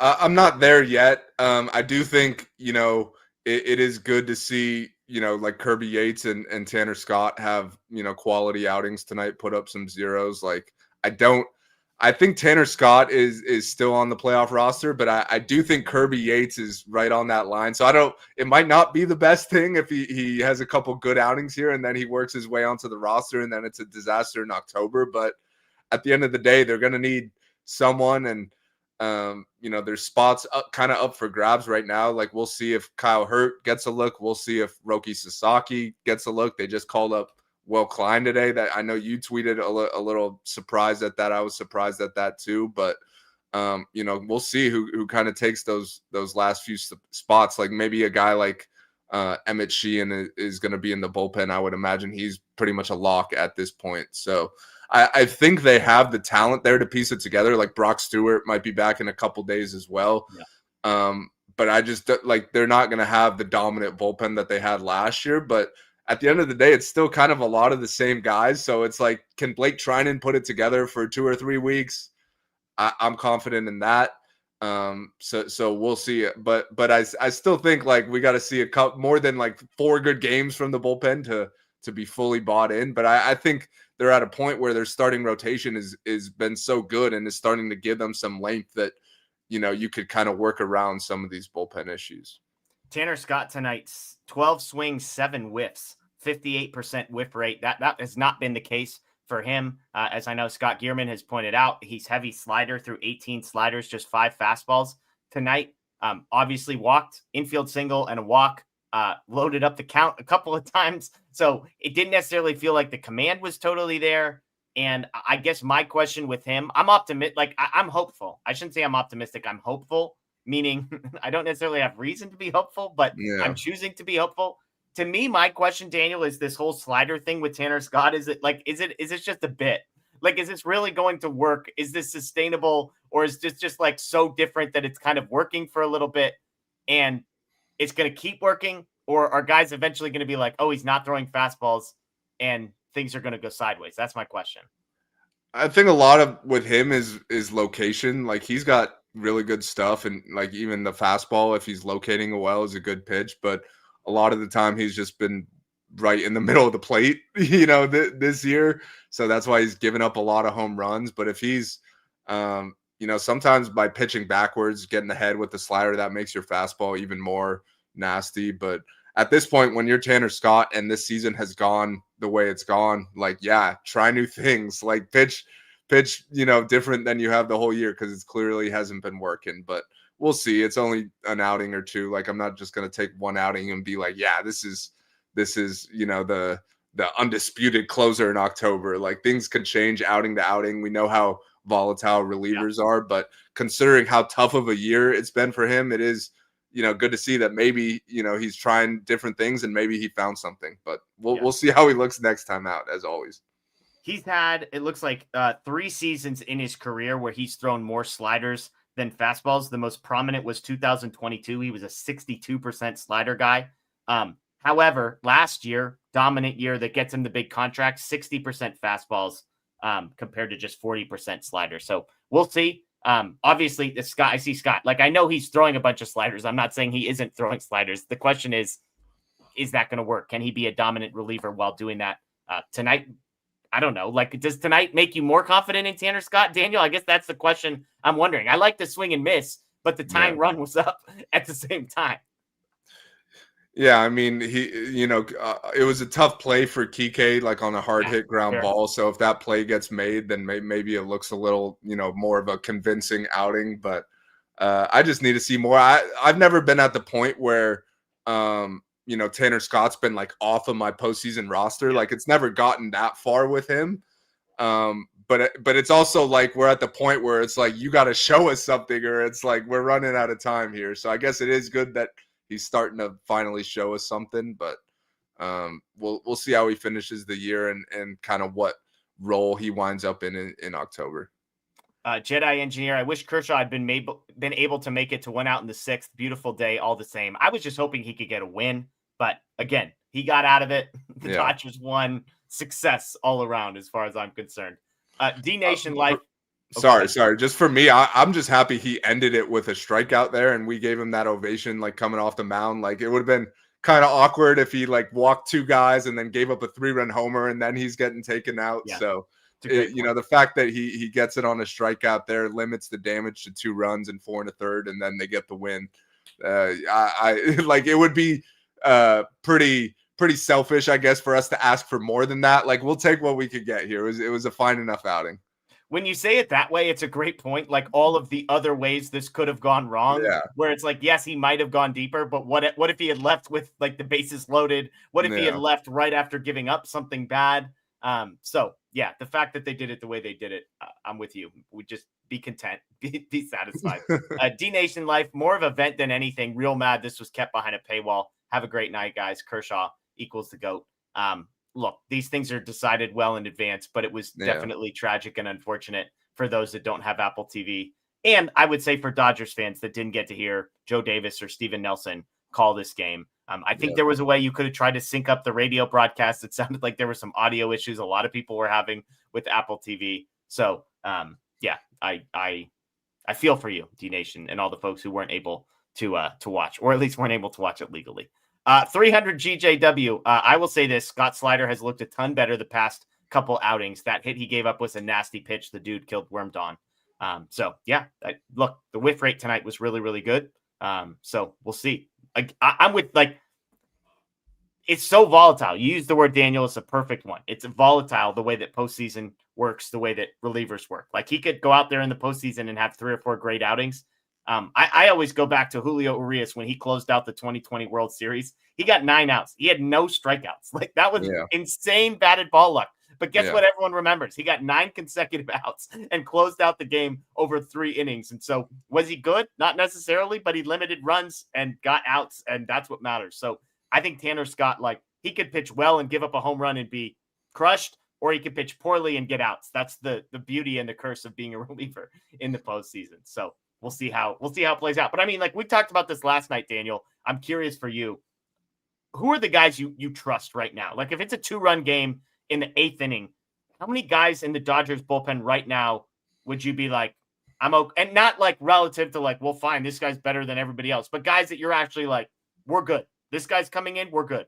I'm not there yet. I do think, it is good to see, like Kirby Yates and Tanner Scott have, quality outings tonight, put up some zeros. Like, I don't I think Tanner Scott is still on the playoff roster, but I do think Kirby Yates is right on that line. So it might not be the best thing if he has a couple good outings here and then he works his way onto the roster and then it's a disaster in October. But at the end of the day, they're going to need someone, and there's spots kind of up for grabs right now. Like, we'll see if Kyle Hurt gets a look. We'll see if Roki Sasaki gets a look. They just called up Will Klein today. That I know you tweeted a little surprised at that. I was surprised at that too. But we'll see who kind of takes those last few spots. Like maybe a guy like Emmett Sheehan is going to be in the bullpen. I would imagine he's pretty much a lock at this point. So I think they have the talent there to piece it together. Like Brock Stewart might be back in a couple days as well. Yeah. But I just like they're not going to have the dominant bullpen that they had last year. But at the end of the day, it's still kind of a lot of the same guys. So it's like, can Blake Trinan put it together for 2 or 3 weeks? I'm confident in that. So we'll see. But I still think like we got to see a couple more than like 4 good games from the bullpen to be fully bought in. But I think they're at a point where their starting rotation is been so good and is starting to give them some length that, you could kind of work around some of these bullpen issues. Tanner Scott tonight's 12 swings, 7 whiffs, 58% whiff rate. That has not been the case for him. As I know, Scott Gearman has pointed out, he's heavy slider through 18 sliders, just 5 fastballs tonight. Obviously walked, infield single and a walk, loaded up the count a couple of times. So it didn't necessarily feel like the command was totally there. And I guess my question with him, I'm optimistic. Like I'm hopeful. I shouldn't say I'm optimistic. I'm hopeful. Meaning I don't necessarily have reason to be hopeful, but yeah. I'm choosing to be hopeful. To me, my question, Daniel, is this whole slider thing with Tanner Scott. Is it just a bit? Like, is this really going to work? Is this sustainable? Or is this just like so different that it's kind of working for a little bit and it's going to keep working? Or are guys eventually going to be like, oh, he's not throwing fastballs and things are going to go sideways? That's my question. I think a lot of with him is location. Like he's got really good stuff, and like even the fastball, if he's locating well, is a good pitch. But a lot of the time, he's just been right in the middle of the plate, this year. So that's why he's given up a lot of home runs. But if he's, sometimes by pitching backwards, getting ahead with the slider, that makes your fastball even more nasty. But at this point, when you're Tanner Scott and this season has gone the way it's gone, like, yeah, try new things, like pitch, different than you have the whole year, because it clearly hasn't been working. But we'll see. It's only an outing or two. Like, I'm not just going to take one outing and be like, yeah, this is the undisputed closer in October. Like, things can change outing to outing. We know how volatile relievers are, but considering how tough of a year it's been for him, it is, good to see that maybe, he's trying different things and maybe he found something. But we'll see how he looks next time out, as always. He's had, it looks like 3 seasons in his career where he's thrown more sliders than fastballs. The most prominent was 2022. He was a 62% slider guy. However, last year, dominant year that gets him the big contract, 60% fastballs compared to just 40% sliders. So we'll see. Obviously, I see Scott. Like, I know he's throwing a bunch of sliders. I'm not saying he isn't throwing sliders. The question is that going to work? Can he be a dominant reliever while doing that? Tonight, I don't know. Like, does tonight make you more confident in Tanner Scott, Daniel? I guess that's the question I'm wondering. I like the swing and miss, but the tying run was up at the same time. Yeah, I mean, it was a tough play for Kike, like on a hard hit ground ball. So if that play gets made, then maybe it looks a little, more of a convincing outing. But I just need to see more. I've never been at the point where, Tanner Scott's been like off of my postseason roster. Like, it's never gotten that far with him. But it's also like we're at the point where it's like you got to show us something, or it's like we're running out of time here. So I guess it is good that he's starting to finally show us something, but we'll see how he finishes the year and kind of what role he winds up in October. Jedi Engineer, I wish Kershaw had been able to make it to 1 out in the 6th. Beautiful day, all the same. I was just hoping he could get a win, but again, he got out of it. The Dodgers won. Success all around, as far as I'm concerned. D Nation Life. Sorry. Just for me, I'm just happy he ended it with a strikeout there, and we gave him that ovation, like coming off the mound. Like, it would have been kind of awkward if he like walked 2 guys and then gave up a 3-run homer, and then he's getting taken out. Yeah. So It's a great point. The fact that he gets it on a strikeout there limits the damage to 2 runs and 4 1/3, and then they get the win. I like it would be pretty selfish, I guess, for us to ask for more than that. Like, we'll take what we could get here. It was a fine enough outing. When you say it that way, it's a great point. Like all of the other ways this could have gone wrong, where it's like, yes, he might have gone deeper, but what if he had left with like the bases loaded? What if he had left right after giving up something bad? So yeah, the fact that they did it the way they did it, I'm with you. We just be content, be satisfied. D Nation Life, more of a vent than anything. Real mad this was kept behind a paywall. Have a great night, guys. Kershaw equals the GOAT. Look, these things are decided well in advance, but it was definitely tragic and unfortunate for those that don't have Apple TV. And I would say for Dodgers fans that didn't get to hear Joe Davis or Steven Nelson call this game. I think there was a way you could have tried to sync up the radio broadcast. It sounded like there were some audio issues a lot of people were having with Apple TV. So, I feel for you, D Nation, and all the folks who weren't able to watch, or at least weren't able to watch it legally. 300 GJW. I will say this: Scott Slider has looked a ton better the past couple outings. That hit he gave up was a nasty pitch. The dude killed Worm Dawn. Look, the whiff rate tonight was really, really good. So we'll see. I'm with it's so volatile. You use the word, Daniel. It's a perfect one. It's volatile the way that postseason works, the way that relievers work. Like he could go out there in the postseason and have 3 or 4 great outings. I always go back to Julio Urias when he closed out the 2020 World Series. He got 9 outs. He had no strikeouts. Like that was insane batted ball luck. But guess what everyone remembers? He got 9 consecutive outs and closed out the game over 3 innings. And so was he good? Not necessarily, but he limited runs and got outs, and that's what matters. So I think Tanner Scott, like he could pitch well and give up a home run and be crushed, or he could pitch poorly and get outs. That's the beauty and the curse of being a reliever in the postseason. So we'll see how it plays out. But I mean, like we talked about this last night, Daniel. I'm curious for you. Who are the guys you trust right now? Like if it's a 2-run game in the 8th inning, how many guys in the Dodgers bullpen right now would you be like, I'm okay? And not like relative to like, well, fine, this guy's better than everybody else, but guys that you're actually like, we're good. This guy's coming in, we're good.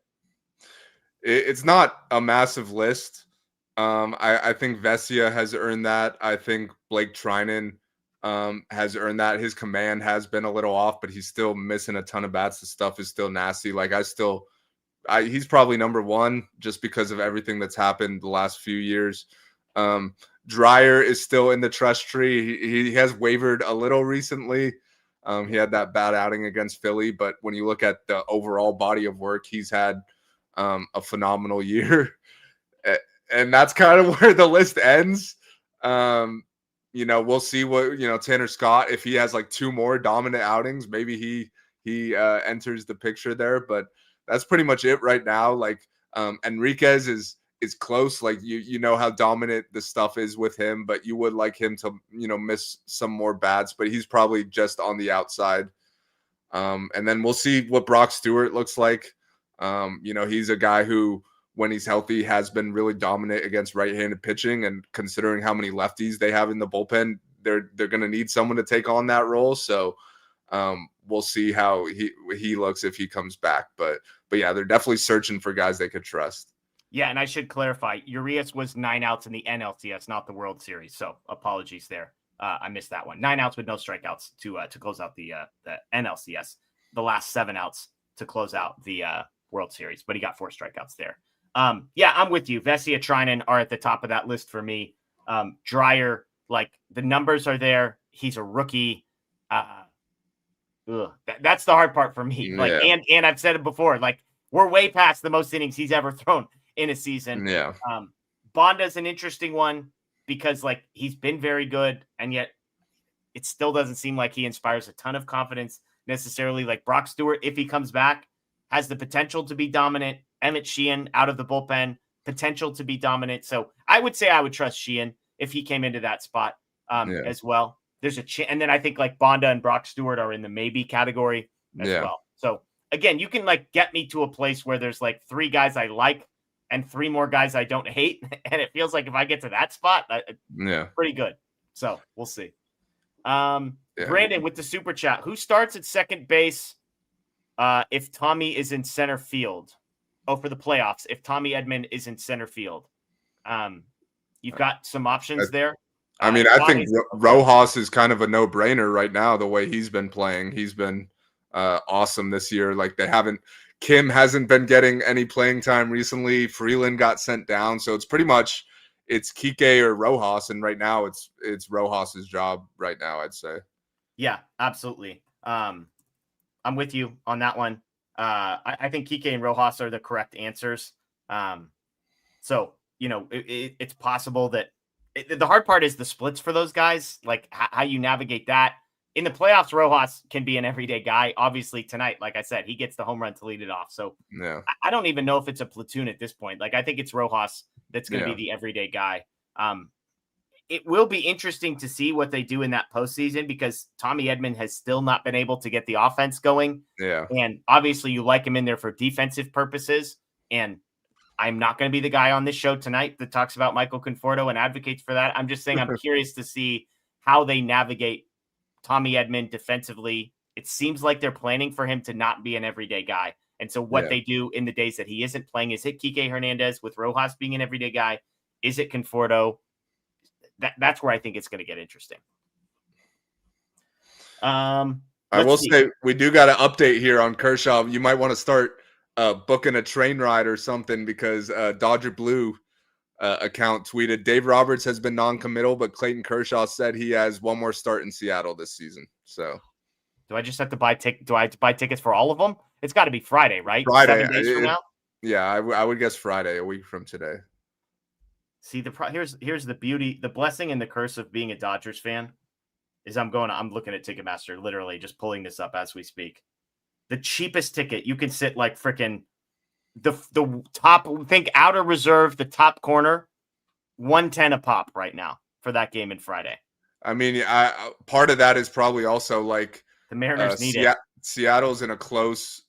It's not a massive list. I think Vesia has earned that. I think Blake Trinan has earned that. His command has been a little off, but he's still missing a ton of bats. The stuff is still nasty. Like he's probably number 1 just because of everything that's happened the last few years. Dreyer is still in the trust tree. He has wavered a little recently. He had that bad outing against Philly, but when you look at the overall body of work, he's had a phenomenal year. And that's kind of where the list ends. We'll see what, Tanner Scott, if he has like 2 more dominant outings, maybe he enters the picture there, but that's pretty much it right now. Like Enriquez is close. Like you know how dominant the stuff is with him, but you would like him to, miss some more bats, but he's probably just on the outside. And then we'll see what Brock Stewart looks like. He's a guy who, when he's healthy, has been really dominant against right-handed pitching, and considering how many lefties they have in the bullpen, they're going to need someone to take on that role. So we'll see how he looks if he comes back. But yeah, they're definitely searching for guys they could trust. Yeah, and I should clarify, Urias was 9 outs in the NLCS, not the World Series. So apologies there. I missed that one. 9 outs with no strikeouts to close out the NLCS. The last 7 outs to close out the World Series, but he got 4 strikeouts there. Yeah, I'm with you. Vesia, Trinan are at the top of that list for me. Dreyer, like the numbers are there. He's a rookie. That's the hard part for me. Like, and I've said it before, like we're way past the most innings he's ever thrown in a season. Yeah. Bonda's an interesting one because like he's been very good, and yet it still doesn't seem like he inspires a ton of confidence necessarily. Like Brock Stewart, if he comes back, has the potential to be dominant. Emmett Sheehan out of the bullpen, potential to be dominant. So I would say I would trust Sheehan if he came into that spot as well. There's and then I think like Bonda and Brock Stewart are in the maybe category as well. So again, you can like get me to a place where there's like 3 guys I like and 3 more guys I don't hate. And it feels like if I get to that spot, pretty good. So we'll see. Brandon with the super chat, who starts at second base if Tommy is in center field? Oh, for the playoffs, if Tommy Edman is in center field. You've got some options there. I mean, I think Rojas is kind of a no-brainer right now, the way he's been playing. He's been awesome this year. Like Kim hasn't been getting any playing time recently. Freeland got sent down. So it's pretty much it's Kike or Rojas. And right now it's Rojas's job right now, I'd say. Yeah, absolutely. I'm with you on that one. I think Kike and Rojas are the correct answers. So, it's possible that the hard part is the splits for those guys, like how you navigate that. In the playoffs, Rojas can be an everyday guy. Obviously, tonight, like I said, he gets the home run to lead it off. So yeah. I don't even know if it's a platoon at this point. Like, I think it's Rojas that's going to be the everyday guy. It will be interesting to see what they do in that postseason because Tommy Edman has still not been able to get the offense going. Yeah. And obviously you like him in there for defensive purposes. And I'm not going to be the guy on this show tonight that talks about Michael Conforto and advocates for that. I'm just saying I'm curious to see how they navigate Tommy Edman defensively. It seems like they're planning for him to not be an everyday guy. And so what they do in the days that he isn't playing, is it Kike Hernandez with Rojas being an everyday guy? Is it Conforto? That's where I think it's going to get interesting. I will say we do got an update here on Kershaw. You might want to start booking a train ride or something because Dodger Blue account tweeted Dave Roberts has been non-committal, but Clayton Kershaw said he has one more start in Seattle this season. So do I just have to buy tickets for all of them? It's got to be Friday, right? Friday. 7 days from now? Yeah, I would guess Friday, a week from today. See, here's the beauty, the blessing and the curse of being a Dodgers fan is I'm looking at Ticketmaster, literally just pulling this up as we speak. The cheapest ticket, you can sit like freaking the top, think outer reserve, the top corner, $110 a pop right now for that game in Friday. I mean, part of that is probably also like the Mariners need it. Seattle's in a close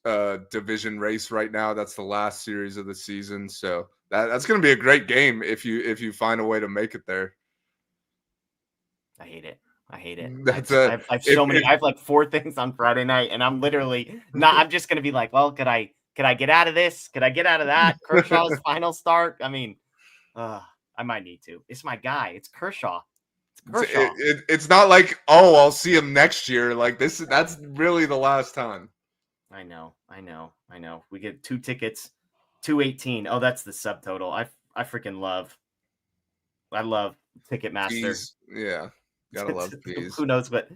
division race right now. That's the last series of the season, so that's going to be a great game if you find a way to make it there. I hate it. I have like 4 things on Friday night, and I'm literally not. I'm just going to be like, well, could I get out of this? Could I get out of that? Kershaw's final start. I mean, I might need to. It's my guy. It's Kershaw. It's not like, oh, I'll see him next year. Like that's really the last time. I know. We get 2 tickets, 218. Oh, that's the subtotal. I freaking love. I love Ticketmaster. Fees. Yeah, gotta love these. Who knows what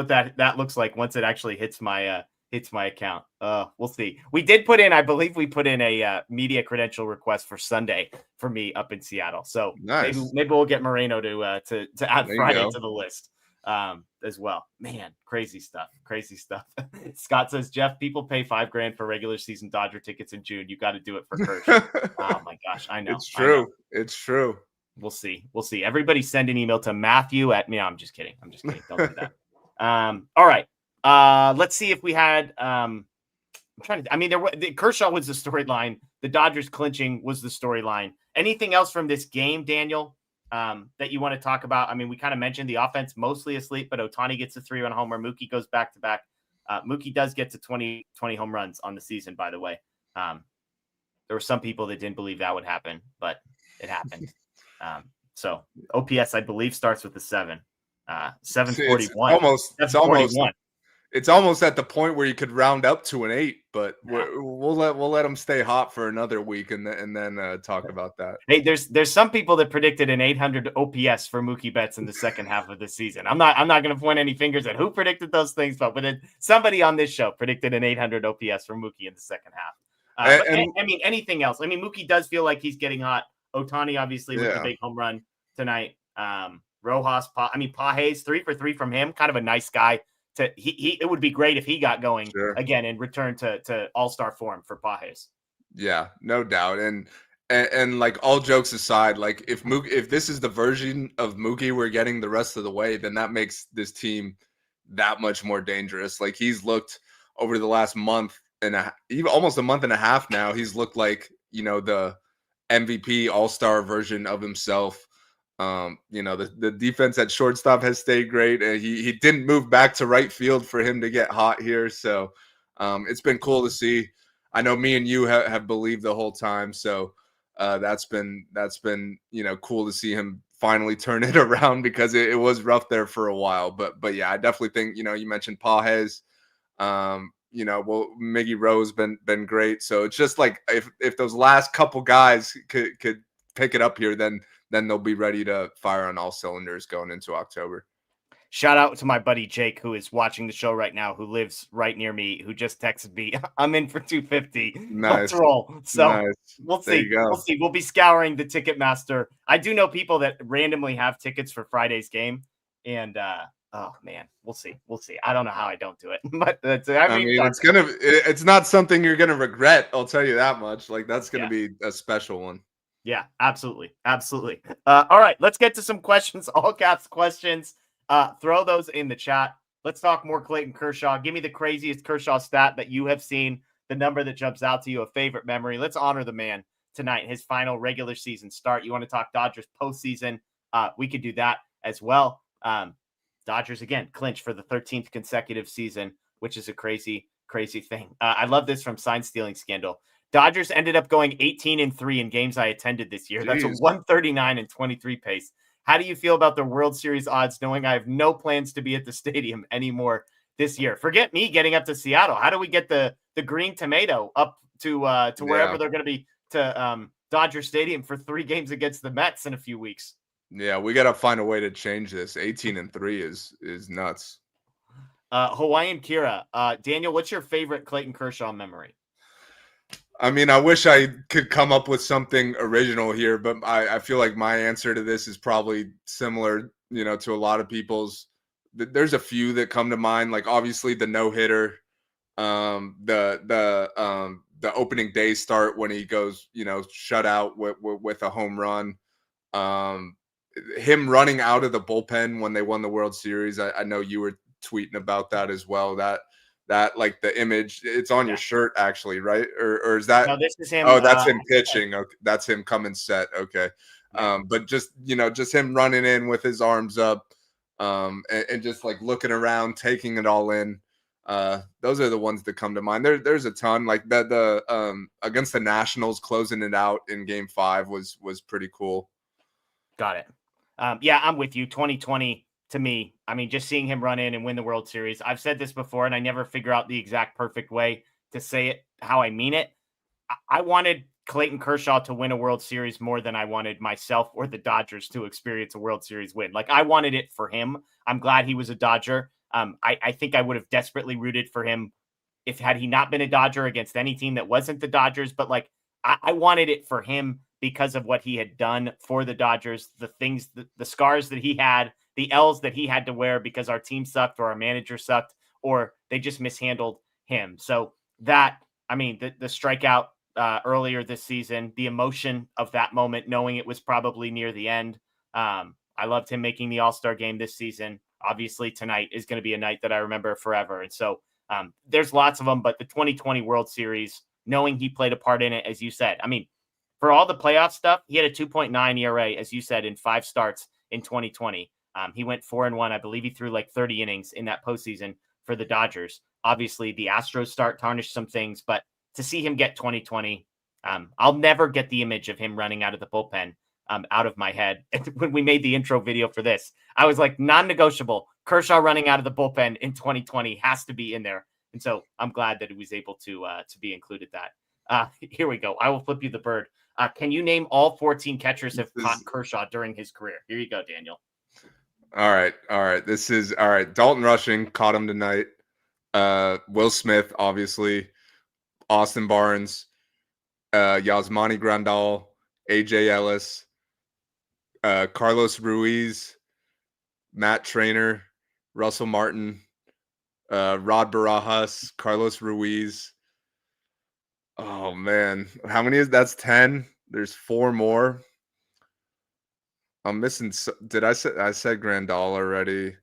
that looks like once it actually hits my account. We'll see. I believe we put in a media credential request for Sunday for me up in Seattle. So nice. maybe we'll get Moreno to add Friday to the list as well. Man, crazy stuff. Scott says, Jeff, people pay $5,000 for regular season Dodger tickets in June. You got to do it for Kershaw. Oh my gosh, I know. It's true. We'll see. Everybody send an email to Matthew at me. I'm just kidding. Don't do that. All right. Let's see if we had. Kershaw was the storyline. The Dodgers clinching was the storyline. Anything else from this game, Daniel, that you want to talk about? I mean, we kind of mentioned the offense mostly asleep, but Ohtani gets a 3-run homer. Mookie goes back to back. Mookie does get to 20 home runs on the season, by the way. There were some people that didn't believe that would happen, but it happened. So OPS, I believe, starts with the 7. 741. It's almost at the point where you could round up to an 8, but we'll let them stay hot for another week and then talk about that. Hey, there's some people that predicted an 800 OPS for Mookie Betts in the second half of the season. I'm not going to point any fingers at who predicted those things, but somebody on this show predicted an 800 OPS for Mookie in the second half. Anything else? I mean, Mookie does feel like he's getting hot. Ohtani obviously with the big home run tonight. Rojas, Pages 3 for 3 from him. Kind of a nice guy. It would be great if he got going again and returned to all-star form for Pages. Yeah, no doubt. And like all jokes aside, like if this is the version of Mookie we're getting the rest of the way, then that makes this team that much more dangerous. Like he's looked over the last month and even almost a month and a half now, he's looked like, the MVP all-star version of himself. The defense at shortstop has stayed great, and he didn't move back to right field for him to get hot here. So it's been cool to see. I know me and you have believed the whole time. So That's been cool to see him finally turn it around, because it was rough there for a while. But yeah, I definitely think, you mentioned Pages. Well, Miggy Rowe's been great. So it's just like if those last couple guys could pick it up here, then they'll be ready to fire on all cylinders going into October. Shout out to my buddy Jake, who is watching the show right now, who lives right near me, who just texted me, I'm in for 250. Nice. Let's roll. So Nice. We'll There see. you go. We'll see. We'll be scouring the Ticketmaster. I do know people that randomly have tickets for Friday's game. And oh man, we'll see. We'll see. I don't know how I don't do it. But it's not something you're gonna regret, I'll tell you that much. Like, that's gonna be a special one. Yeah, absolutely. Absolutely. All right, let's get to some questions. All caps questions. Throw those in the chat. Let's talk more Clayton Kershaw. Give me the craziest Kershaw stat that you have seen, the number that jumps out to you, a favorite memory. Let's honor the man tonight, his final regular season start. You want to talk Dodgers postseason? We could do that as well. Dodgers, again, clinch for the 13th consecutive season, which is a crazy, crazy thing. I love this from Sign Stealing Scandal. Dodgers ended up going 18-3 in games I attended this year. Jeez. That's a 139-23 pace. How do you feel about the World Series odds, knowing I have no plans to be at the stadium anymore this year? Forget me getting up to Seattle. How do we get the green tomato up to wherever they're going to be, to Dodger Stadium for 3 games against the Mets in a few weeks? Yeah, we got to find a way to change this. 18-3 is nuts. Hawaiian Kira. Daniel, what's your favorite Clayton Kershaw memory? I mean, I wish I could come up with something original here, but I feel like my answer to this is probably similar, to a lot of people's. There's a few that come to mind, like obviously the no-hitter, the opening day start when he goes, shutout with a home run, him running out of the bullpen when they won the World Series. I know you were tweeting about that as well. That like the image, it's on your shirt actually, right? Or is that? No, this is him. Oh, that's him pitching. Okay, that's him coming set. Okay, but just him running in with his arms up, and just like looking around, taking it all in. Those are the ones that come to mind. There's a ton, like the against the Nationals, closing it out in Game 5 was pretty cool. Got it. Yeah, I'm with you. 2020. To me, I mean, just seeing him run in and win the World Series. I've said this before, and I never figure out the exact perfect way to say it how I mean it. I wanted Clayton Kershaw to win a World Series more than I wanted myself or the Dodgers to experience a World Series win. Like, I wanted it for him. I'm glad he was a Dodger. I think I would have desperately rooted for him had he not been a Dodger against any team that wasn't the Dodgers. But like, I wanted it for him because of what he had done for the Dodgers, the things, the scars that he had, the L's that he had to wear because our team sucked or our manager sucked or they just mishandled him. So that, I mean, the strikeout earlier this season, the emotion of that moment, knowing it was probably near the end. I loved him making the All-Star game this season. Obviously tonight is going to be a night that I remember forever. And so there's lots of them, but the 2020 World Series, knowing he played a part in it, as you said, I mean, for all the playoff stuff, he had a 2.9 ERA, as you said, in 5 starts in 2020. He went 4-1. I believe he threw like 30 innings in that postseason for the Dodgers. Obviously, the Astros start tarnished some things, but to see him get 2020, I'll never get the image of him running out of the bullpen out of my head. When we made the intro video for this, I was like, non-negotiable. Kershaw running out of the bullpen in 2020 has to be in there. And so I'm glad that he was able to be included that. Here we go. I will flip you the bird. Can you name all 14 catchers have caught Kershaw during his career? Here you go, Daniel. All right. This is all right. Dalton Rushing caught him tonight. Will Smith, obviously. Austin Barnes, Yasmani Grandal, AJ Ellis, Carlos Ruiz, Matt Trainer, Russell Martin, Rod Barajas, Carlos Ruiz. Oh man, how many is that's 10? There's 4 more. I'm missing. I said Grandal already?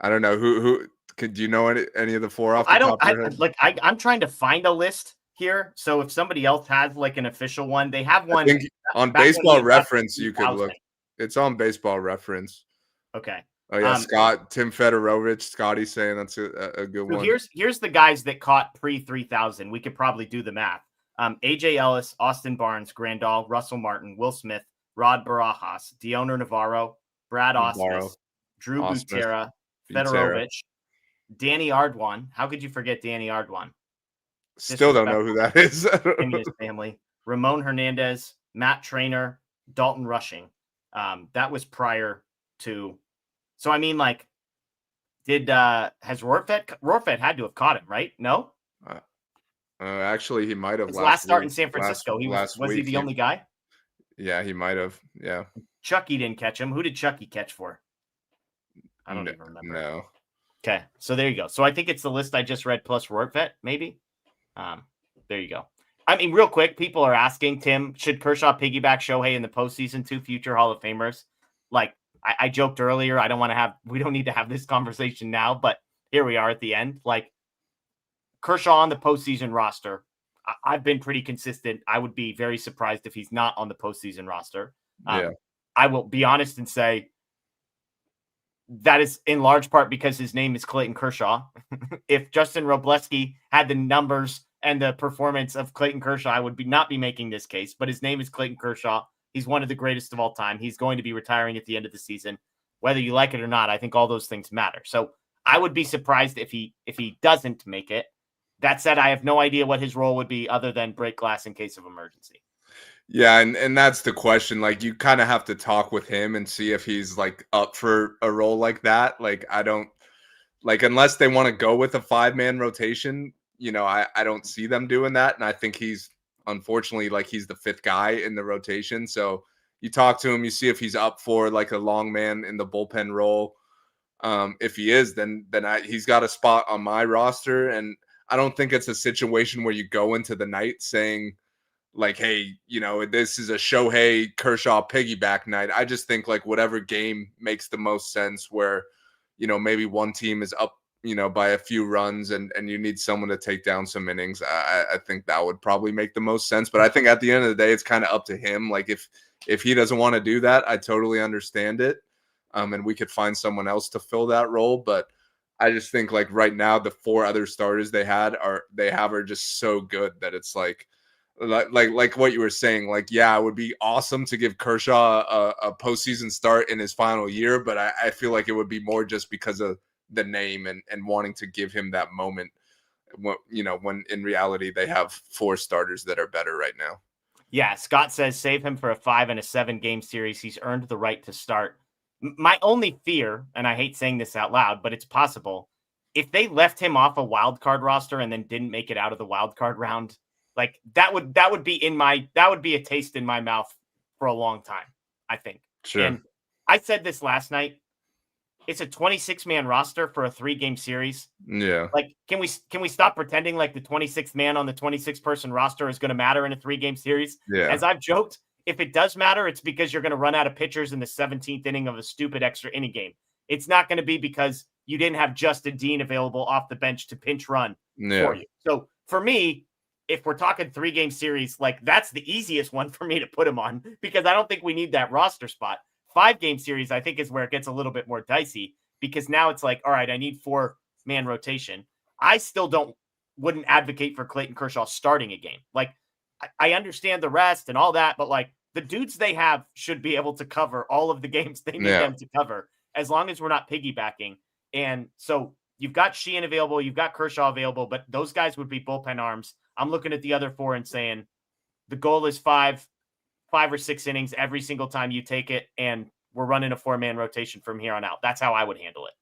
I don't know who. Do you know any of the 4 off the top of your head? I'm trying to find a list here. So if somebody else has like an official one, they have one. I think on Baseball Reference. You could look. It's on Baseball Reference. Okay. Oh yeah, Tim Fedorovich. Scotty saying that's a good one. Here's the guys that caught pre 3000. We could probably do the math. AJ Ellis, Austin Barnes, Grandal, Russell Martin, Will Smith, Rod Barajas, Dioner Navarro, Brad Ausmus, Drew Butera, Fedorovich, Danny Ardwan. How could you forget Danny Ardwan? Still don't know who that is. Him and his family. Ramon Hernandez, Matt Trainer, Dalton Rushing. That was prior to. So I mean, like, has Rorfet had to have caught him, right? No. Actually, he might have. His last start in San Francisco, was he the only guy? Yeah, he might have. Yeah. Chucky didn't catch him. Who did Chucky catch for? I don't even remember. No. Okay, so there you go. So I think it's the list I just read plus Rortvet, maybe. There you go. I mean, real quick, people are asking, Tim, should Kershaw piggyback Shohei in the postseason? 2 future Hall of Famers. Like I joked earlier, we don't need to have this conversation now, but here we are at the end. Like Kershaw on the postseason roster. I've been pretty consistent. I would be very surprised if he's not on the postseason roster. I will be honest and say that is in large part because his name is Clayton Kershaw. If Justin Robleski had the numbers and the performance of Clayton Kershaw, I would not be making this case, but his name is Clayton Kershaw. He's one of the greatest of all time. He's going to be retiring at the end of the season. Whether you like it or not, I think all those things matter. So I would be surprised if he doesn't make it. That said, I have no idea what his role would be other than break glass in case of emergency. Yeah, and that's the question. Like, you kind of have to talk with him and see if he's like up for a role like that. Like, I don't like, unless they want to go with a 5-man rotation, I don't see them doing that. And I think he's unfortunately he's the 5th guy in the rotation. So you talk to him, you see if he's up for like a long man in the bullpen role. If he is, then he's got a spot on my roster. And I don't think it's a situation where you go into the night saying, like, hey, this is a Shohei Kershaw piggyback night. I just think like whatever game makes the most sense where, maybe one team is up, by a few runs and you need someone to take down some innings. I think that would probably make the most sense. But I think at the end of the day, it's kind of up to him. Like if he doesn't want to do that, I totally understand it. And we could find someone else to fill that role. But I just think like right now, the 4 other starters they have are just so good that it's like what you were saying, like, yeah, it would be awesome to give Kershaw a postseason start in his final year, but I feel like it would be more just because of the name and wanting to give him that moment when in reality they have 4 starters that are better right now. Yeah, Scott says save him for a 5 and a 7 game series. He's earned the right to start. My only fear, and I hate saying this out loud, but it's possible, if they left him off a wild card roster and then didn't make it out of the wild card round, like that would be a taste in my mouth for a long time, I think. Sure. And I said this last night. It's a 26-man roster for a 3-game series. Yeah. Like, can we stop pretending like the 26th man on the 26-person roster is going to matter in a 3-game series? Yeah. As I've joked, if it does matter, it's because you're going to run out of pitchers in the 17th inning of a stupid extra inning game. It's not going to be because you didn't have Justin Dean available off the bench to pinch run for you. So for me, if we're talking 3-game series, like that's the easiest one for me to put him on because I don't think we need that roster spot. 5-game series, I think, is where it gets a little bit more dicey because now it's like, all right, I need 4-man rotation. I still wouldn't advocate for Clayton Kershaw starting a game. Like, I understand the rest and all that, but like the dudes they have should be able to cover all of the games they need them to cover as long as we're not piggybacking. And so you've got Sheehan available, you've got Kershaw available, but those guys would be bullpen arms. I'm looking at the other 4 and saying the goal is 5 or 6 innings every single time you take it, and we're running a 4-man rotation from here on out. That's how I would handle it.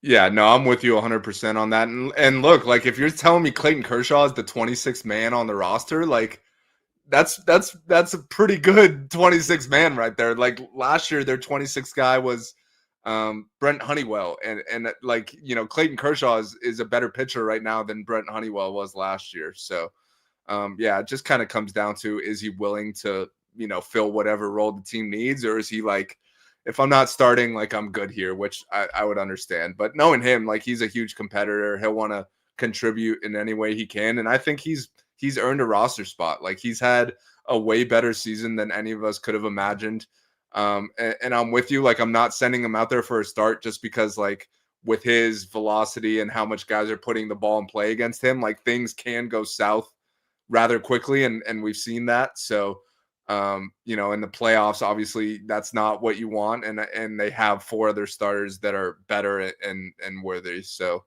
Yeah, no, I'm with you 100% on that. And look, like if you're telling me Clayton Kershaw is the 26th man on the roster, like that's a pretty good 26th man right there. Like last year, their 26th guy was Brent Honeywell, and like Clayton Kershaw is a better pitcher right now than Brent Honeywell was last year. So yeah, it just kind of comes down to, is he willing to fill whatever role the team needs, or is he like, if I'm not starting, like I'm good here, which I would understand. But knowing him, like he's a huge competitor, he'll want to contribute in any way he can, and I think he's earned a roster spot. Like he's had a way better season than any of us could have imagined. And I'm with you. Like I'm not sending him out there for a start just because like with his velocity and how much guys are putting the ball in play against him, like things can go south rather quickly, and we've seen that. So, you know, in the playoffs, obviously that's not what you want, and they have 4 other starters that are better and worthy. So,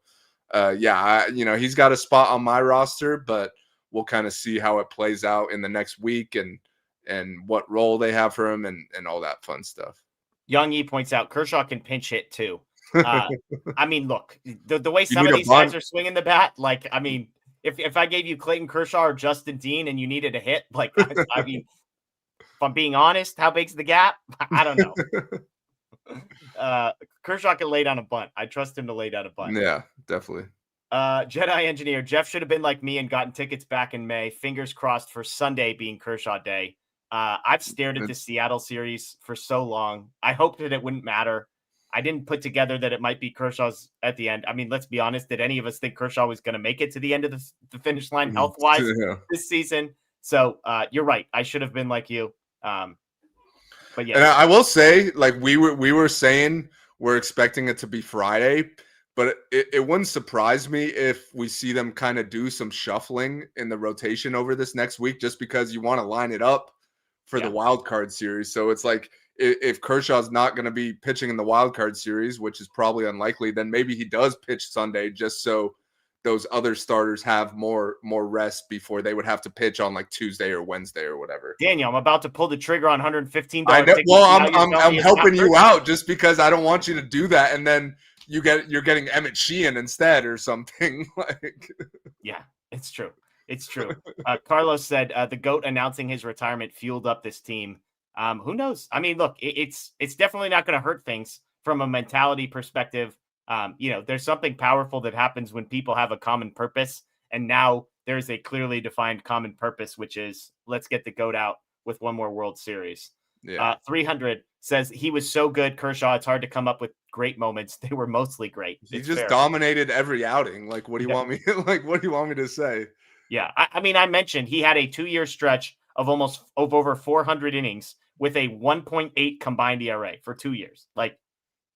yeah, you know, he's got a spot on my roster, but we'll kind of see how it plays out in the next week and what role they have for him and all that fun stuff. Young Yi points out Kershaw can pinch hit too. I mean, look, the way You some need of a these guys bunt. are swinging the bat, like, I mean, if I gave you Clayton Kershaw or Justin Dean and you needed a hit, like, I mean, if I'm being honest, how big's the gap? I don't know. Kershaw can lay down a bunt. I trust him to lay down a bunt. Yeah, definitely. Jedi Engineer, Jeff should have been like me and gotten tickets back in May. Fingers crossed for Sunday being Kershaw Day. I've stared at the Seattle series for so long. I hoped that it wouldn't matter. I didn't put together that it might be Kershaw's at the end. I mean, let's be honest. Did any of us think Kershaw was going to make it to the end of the finish line health-wise this season? So you're right. I should have been like you. But yeah. And I will say, like we were saying, we're expecting it to be Friday, but it wouldn't surprise me if we see them kind of do some shuffling in the rotation over this next week, just because you want to line it up for the wild card series. So it's like, if Kershaw's not going to be pitching in the wild card series, which is probably unlikely, then maybe he does pitch Sunday just so those other starters have more rest before they would have to pitch on like Tuesday or Wednesday or whatever. Daniel, I'm about to pull the trigger on $115. I know, well, I'm helping you out just because I don't want you to do that, and then you're getting Emmett Sheehan instead or something. Like, yeah, it's true. It's true. Carlos said the GOAT announcing his retirement fueled up this team. Who knows? I mean, look, it's definitely not going to hurt things from a mentality perspective. You know, there's something powerful that happens when people have a common purpose. And now there's a clearly defined common purpose, which is let's get the GOAT out with one more World Series. Yeah. 300 says he was so good, Kershaw. It's hard to come up with great moments. They were mostly great. He just dominated every outing. Like, what do you want me? Like, what do you want me to say? Yeah, I mean, I mentioned he had a 2-year stretch of over 400 innings with a 1.8 combined ERA for 2 years. Like,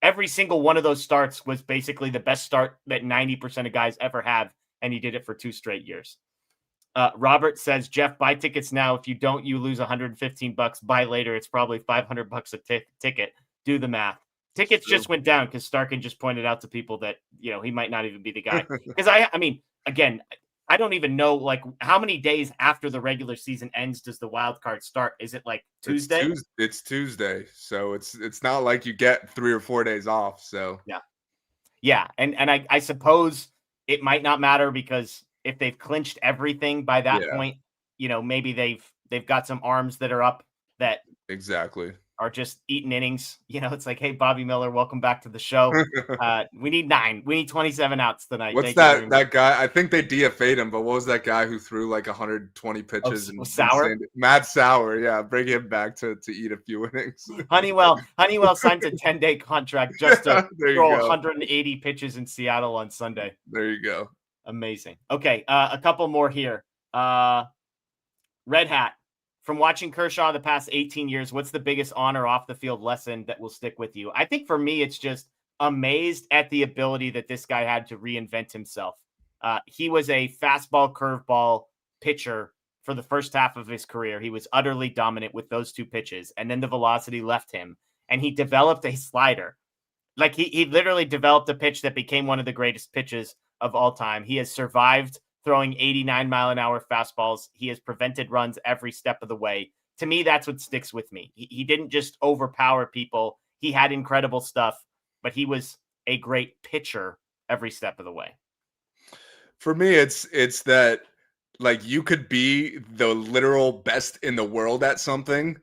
every single one of those starts was basically the best start that 90% of guys ever have, and he did it for 2 straight years. Robert says, Jeff, buy tickets now. If you don't, you lose $115. Buy later. It's probably $500 a ticket. Do the math. Tickets just went down because Starkand just pointed out to people that, you know, he might not even be the guy. Because I mean, again, I don't even know, like, how many days after the regular season ends does the wild card start? Is it like Tuesday? It's Tuesday, so it's not like you get 3 or 4 days off. So yeah, and I suppose it might not matter because if they've clinched everything by that point, you know, maybe they've got some arms that are up that exactly are just eating innings. You know, it's like, hey, Bobby Miller, welcome back to the show. We need 9. We need 27 outs tonight. What's that guy? I think they DFA'd him, but what was that guy who threw like 120 pitches? Sauer? Matt Sauer, yeah. Bring him back to eat a few innings. Honeywell signs a 10-day contract just to throw 180 pitches in Seattle on Sunday. There you go. Amazing. Okay, a couple more here. Red Hat. From watching Kershaw the past 18 years, what's the biggest on or off the field lesson that will stick with you? I think for me, it's just amazed at the ability that this guy had to reinvent himself. He was a fastball curveball pitcher for the first half of his career. He was utterly dominant with those 2 pitches, and then the velocity left him, and he developed a slider. Like he literally developed a pitch that became one of the greatest pitches of all time. He has survived throwing 89-mile-an-hour fastballs. He has prevented runs every step of the way. To me, that's what sticks with me. He didn't just overpower people. He had incredible stuff, but he was a great pitcher every step of the way. For me, it's that, like, you could be the literal best in the world at something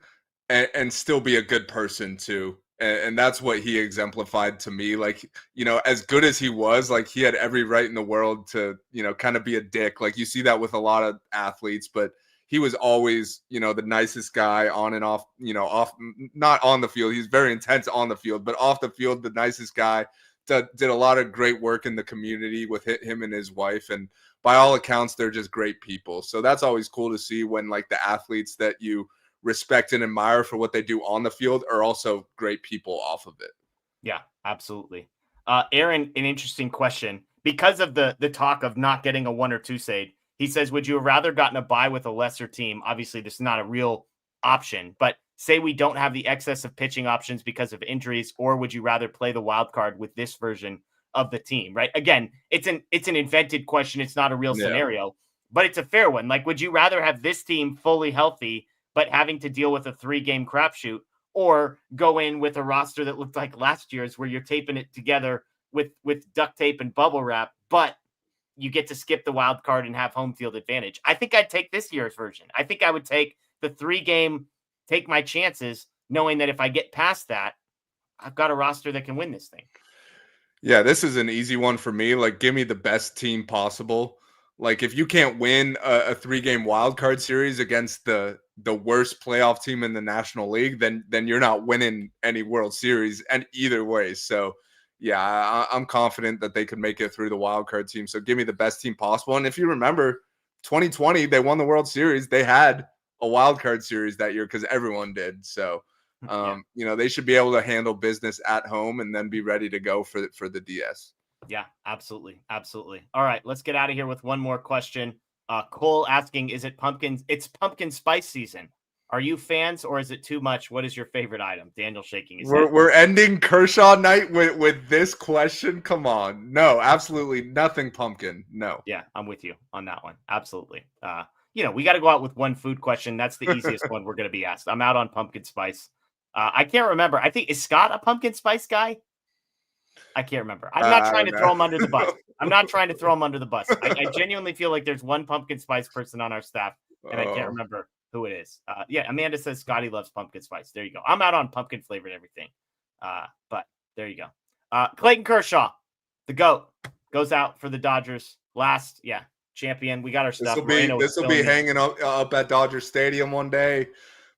and still be a good person too. And that's what he exemplified to me. Like, you know, as good as he was, like, he had every right in the world to, you know, kind of be a dick. Like, you see that with a lot of athletes, but he was always, you know, the nicest guy on and off, you know, not on the field. He's very intense on the field, but off the field, the nicest guy. Did a lot of great work in the community with him and his wife. And by all accounts, they're just great people. So that's always cool to see when, like, the athletes that you respect and admire for what they do on the field are also great people off of it. Yeah, absolutely. Aaron, an interesting question. Because of the talk of not getting a 1 or 2 seed, He says, would you have rather gotten a bye with a lesser team? Obviously, this is not a real option, but say we don't have the excess of pitching options because of injuries, or would you rather play the wild card with this version of the team, right? Again, it's an invented question. It's not a real scenario, but it's a fair one. Like, would you rather have this team fully healthy, but having to deal with a 3-game crapshoot, or go in with a roster that looked like last year's where you're taping it together with duct tape and bubble wrap, but you get to skip the wild card and have home field advantage? I think I'd take this year's version. I think I would take the 3-game, take my chances, knowing that if I get past that, I've got a roster that can win this thing. Yeah, this is an easy one for me. Like, give me the best team possible. Like, if you can't win a 3-game wild card series against the worst playoff team in the National League, then you're not winning any World Series, and either way. So, yeah, I'm confident that they could make it through the wild card team. So, give me the best team possible. And if you remember, 2020, they won the World Series. They had a wild card series that year because everyone did. So, they should be able to handle business at home and then be ready to go for the DS. Yeah, absolutely. Absolutely. All right, let's get out of here with one more question. Cole asking, it's pumpkin spice season. Are you fans, or is it too much? What is your favorite item? Daniel shaking his head. We're ending Kershaw night with this question. Come on. No, absolutely nothing pumpkin. No. Yeah, I'm with you on that one. Absolutely. We got to go out with one food question. That's the easiest one we're going to be asked. I'm out on pumpkin spice. I can't remember. I think, is Scott a pumpkin spice guy? I can't remember. I'm not trying to throw him under the bus. I'm not trying to throw him under the bus. I genuinely feel like there's one pumpkin spice person on our staff, and I can't remember who it is. Amanda says Scotty loves pumpkin spice. There you go. I'm out on pumpkin flavored everything. But there you go. Clayton Kershaw, the GOAT, goes out for the Dodgers. Last, champion. We got our stuff. This will be hanging up at Dodger Stadium one day.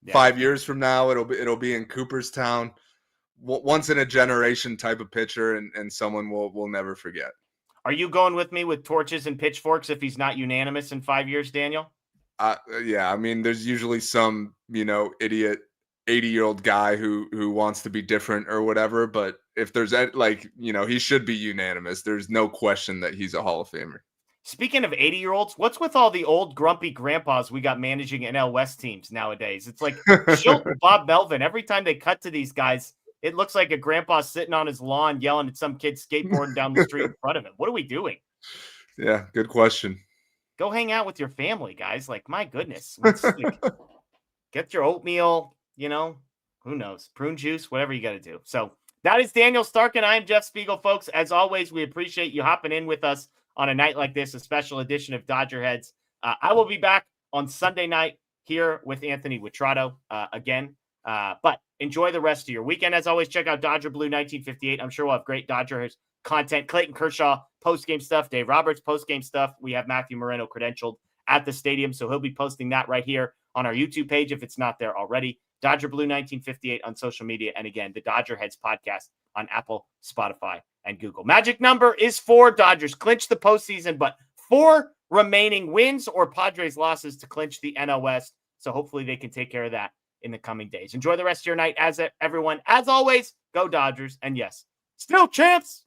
Yeah. 5 years from now, it'll be in Cooperstown. Once in a generation type of pitcher, and someone will never forget. Are you going with me with torches and pitchforks if he's not unanimous in 5 years, Daniel? Yeah. I mean, there's usually some, idiot 80-year-old guy who wants to be different or whatever. But if there's he should be unanimous. There's no question that he's a Hall of Famer. Speaking of 80-year-olds, what's with all the old grumpy grandpas we got managing NL West teams nowadays? It's like Schilt and Bob Melvin. Every time they cut to these guys, it looks like a grandpa sitting on his lawn yelling at some kid skateboarding down the street in front of him. What are we doing? Yeah, good question. Go hang out with your family, guys. Like, my goodness. Get your oatmeal, who knows? Prune juice, whatever you got to do. So that is Daniel Starkand. I am Jeff Spiegel, folks. As always, we appreciate you hopping in with us on a night like this, a special edition of Dodger Heads. I will be back on Sunday night here with Anthony Witrato again. But enjoy the rest of your weekend. As always, check out Dodger Blue 1958. I'm sure we'll have great Dodgers content. Clayton Kershaw post-game stuff. Dave Roberts post-game stuff. We have Matthew Moreno credentialed at the stadium, so he'll be posting that right here on our YouTube page if it's not there already. Dodger Blue 1958 on social media. And again, the Dodger Heads podcast on Apple, Spotify, and Google. Magic number is 4. Dodgers clinch the postseason, but 4 remaining wins or Padres losses to clinch the NL West. So hopefully they can take care of that in the coming days. Enjoy the rest of your night, everyone. As always, go Dodgers. And yes, still champs.